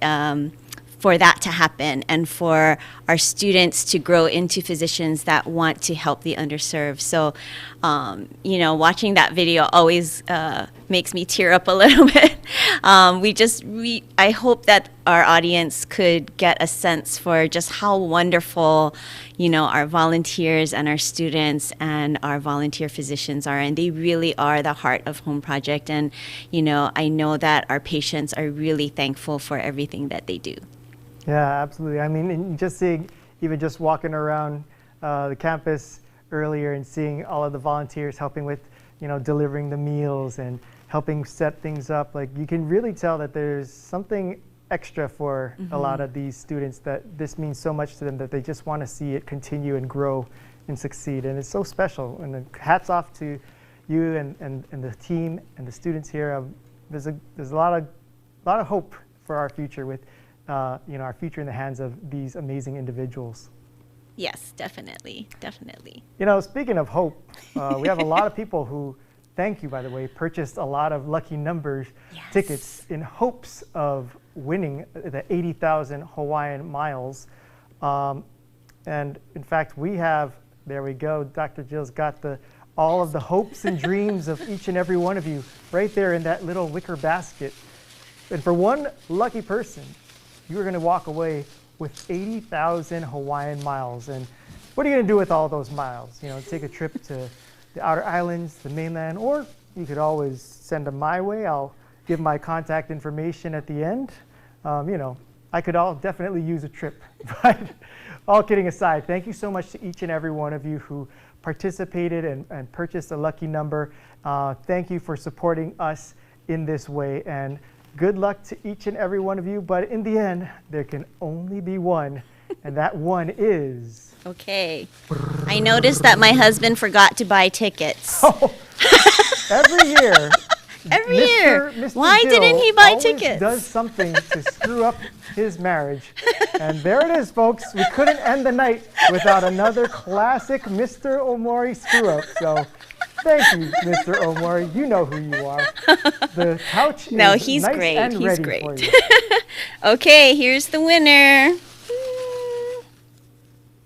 for that to happen and for our students to grow into physicians that want to help the underserved. So, watching that video always makes me tear up a little bit. I hope that our audience could get a sense for just how wonderful, our volunteers and our students and our volunteer physicians are, and they really are the heart of Home Project. And, I know that our patients are really thankful for everything that they do. Yeah, absolutely. I mean, even just walking around the campus earlier and seeing all of the volunteers helping with, delivering the meals and helping set things up, like you can really tell that there's something extra for a lot of these students, that this means so much to them that they just want to see it continue and grow and succeed. And it's so special. And hats off to you and the team and the students here. There's a lot of hope for our future with our future in the hands of these amazing individuals. Yes, definitely, definitely. Speaking of hope, we have a lot of people who, thank you, by the way, purchased a lot of lucky numbers tickets in hopes of winning the 80,000 Hawaiian miles. And in fact, there we go, Dr. Jill's got all of the hopes and dreams of each and every one of you right there in that little wicker basket. And for one lucky person, you're going to walk away with 80,000 Hawaiian miles. And what are you going to do with all those miles? Take a trip to the outer islands, the mainland, or you could always send them my way. I'll give my contact information at the end. I could definitely use a trip. But all kidding aside, thank you so much to each and every one of you who participated and purchased a lucky number. Thank you for supporting us in this way. And Good luck to each and every one of you, but in the end, there can only be one, and that one is... Okay. I noticed that my husband forgot to buy tickets. Every year. Every year. Mr. Why Jill didn't he buy always tickets? Does something to screw up his marriage. And there it is, folks. We couldn't end the night without another classic Mr. Omori screw up. So thank you, Mr. Omori. You know who you are. The couch is he's nice great. and He's ready great. for you. Okay, here's the winner.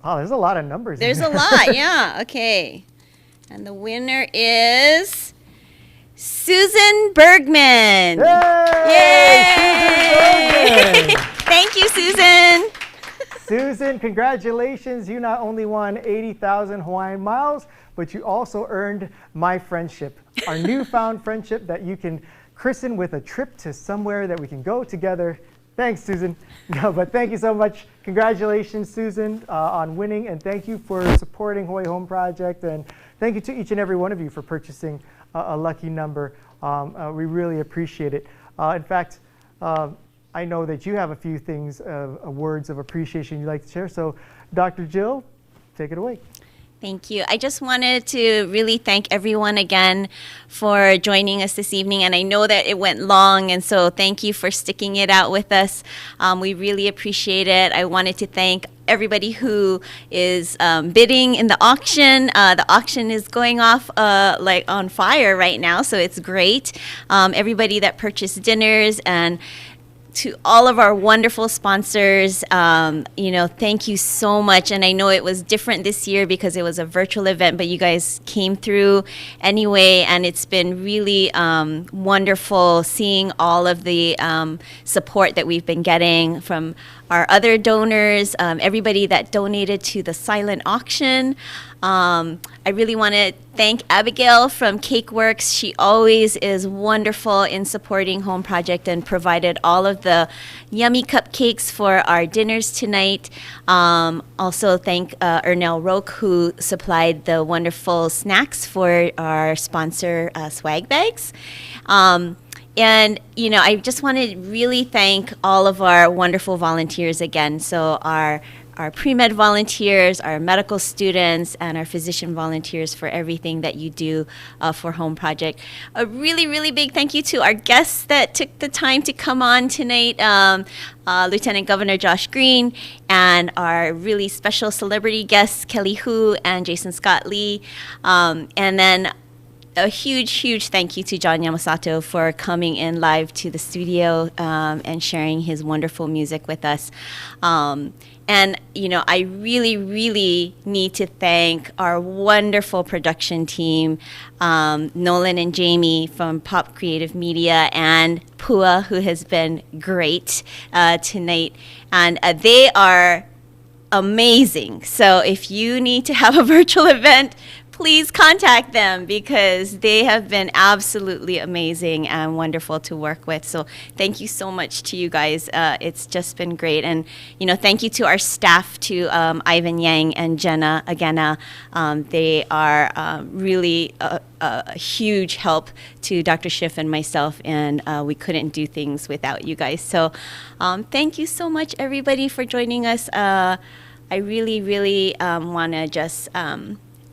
Oh, there's a lot of numbers. There's a lot, yeah. Okay. And the winner is Susan Bergman. Yay! Yay! Thank you, Susan. Susan, congratulations. You not only won 80,000 Hawaiian miles, but you also earned my friendship, our newfound friendship that you can christen with a trip to somewhere that we can go together. Thanks, Susan. No, but thank you so much. Congratulations, Susan, on winning, and thank you for supporting Hawaii Home Project, and thank you to each and every one of you for purchasing a lucky number. We really appreciate it. In fact, I know that you have a few things, words of appreciation you'd like to share. So, Dr. Jill, take it away. Thank you. I just wanted to really thank everyone again for joining us this evening. And I know that it went long, and so thank you for sticking it out with us. We really appreciate it. I wanted to thank everybody who is bidding in the auction. The auction is going off like on fire right now, so it's great. Everybody that purchased dinners, and to all of our wonderful sponsors, thank you so much. And I know it was different this year because it was a virtual event, but you guys came through anyway, and it's been really wonderful seeing all of the support that we've been getting from our other donors, everybody that donated to the silent auction. I really want to thank Abigail from Cakeworks. She always is wonderful in supporting Home Project and provided all of the yummy cupcakes for our dinners tonight. Also thank Ernell Roque, who supplied the wonderful snacks for our sponsor, Swag Bags. And, I just want to really thank all of our wonderful volunteers again. So our pre-med volunteers, our medical students, and our physician volunteers for everything that you do for Home Project. A really, really big thank you to our guests that took the time to come on tonight, Lieutenant Governor Josh Green, and our really special celebrity guests, Kelly Hu and Jason Scott Lee. And then a huge, huge thank you to John Yamasato for coming in live to the studio and sharing his wonderful music with us. And, I really, really need to thank our wonderful production team, Nolan and Jamie from Pop Creative Media, and Pua, who has been great tonight. And they are amazing. So if you need to have a virtual event, please contact them because they have been absolutely amazing and wonderful to work with. So thank you so much to you guys. It's just been great. And, thank you to our staff, to Ivan Yang and Jenna Agena. They are really a huge help to Dr. Schiff and myself, and we couldn't do things without you guys. So thank you so much, everybody, for joining us. I really, really want to just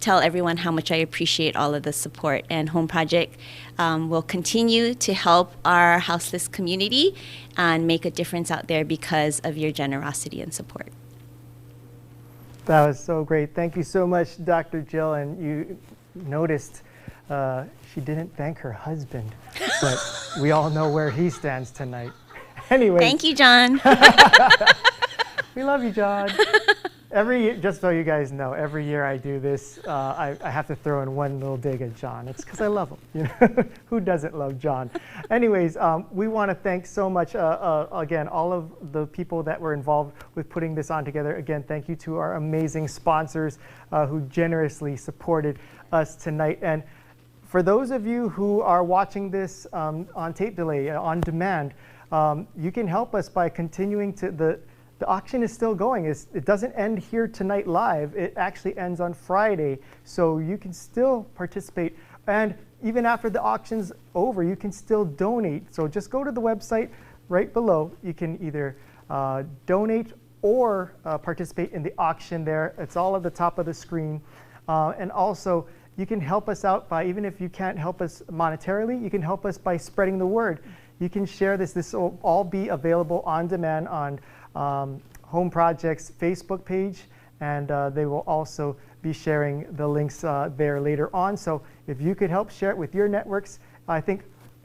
tell everyone how much I appreciate all of the support, and Home Project will continue to help our houseless community and make a difference out there because of your generosity and support. That was so great. Thank you so much, Dr. Jill. And you noticed she didn't thank her husband, but we all know where he stands tonight. Anyway. Thank you, John. We love you, John. Every year, just so you guys know, every year I do this, I have to throw in one little dig at John. It's because I love him. Who doesn't love John? Anyways, we want to thank so much, again, all of the people that were involved with putting this on together. Again, thank you to our amazing sponsors who generously supported us tonight. And for those of you who are watching this on tape delay, on demand, you can help us by continuing to the auction is still going. It doesn't end here tonight live. It actually ends on Friday. So you can still participate. And even after the auction's over, you can still donate. So just go to the website right below. You can either donate or participate in the auction there. It's all at the top of the screen. And also, you can help us out by, even if you can't help us monetarily, you can help us by spreading the word. You can share this. This will all be available on demand on Home Project's Facebook page, and they will also be sharing the links there later on. So if you could help share it with your networks, I think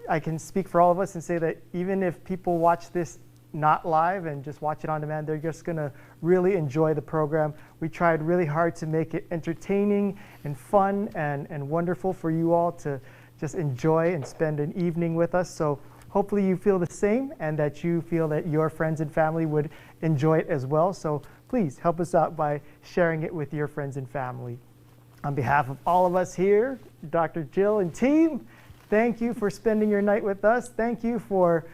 I can speak for all of us and say that even if people watch this not live and just watch it on demand, they're just going to really enjoy the program. We tried really hard to make it entertaining and fun and wonderful for you all to just enjoy and spend an evening with us. So hopefully you feel the same and that you feel that your friends and family would enjoy it as well. So please help us out by sharing it with your friends and family. On behalf of all of us here, Dr. Jill and team, thank you for spending your night with us. Thank you for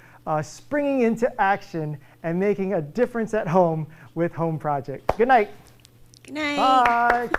springing into action and making a difference at home with Home Project. Good night. Good night. Bye.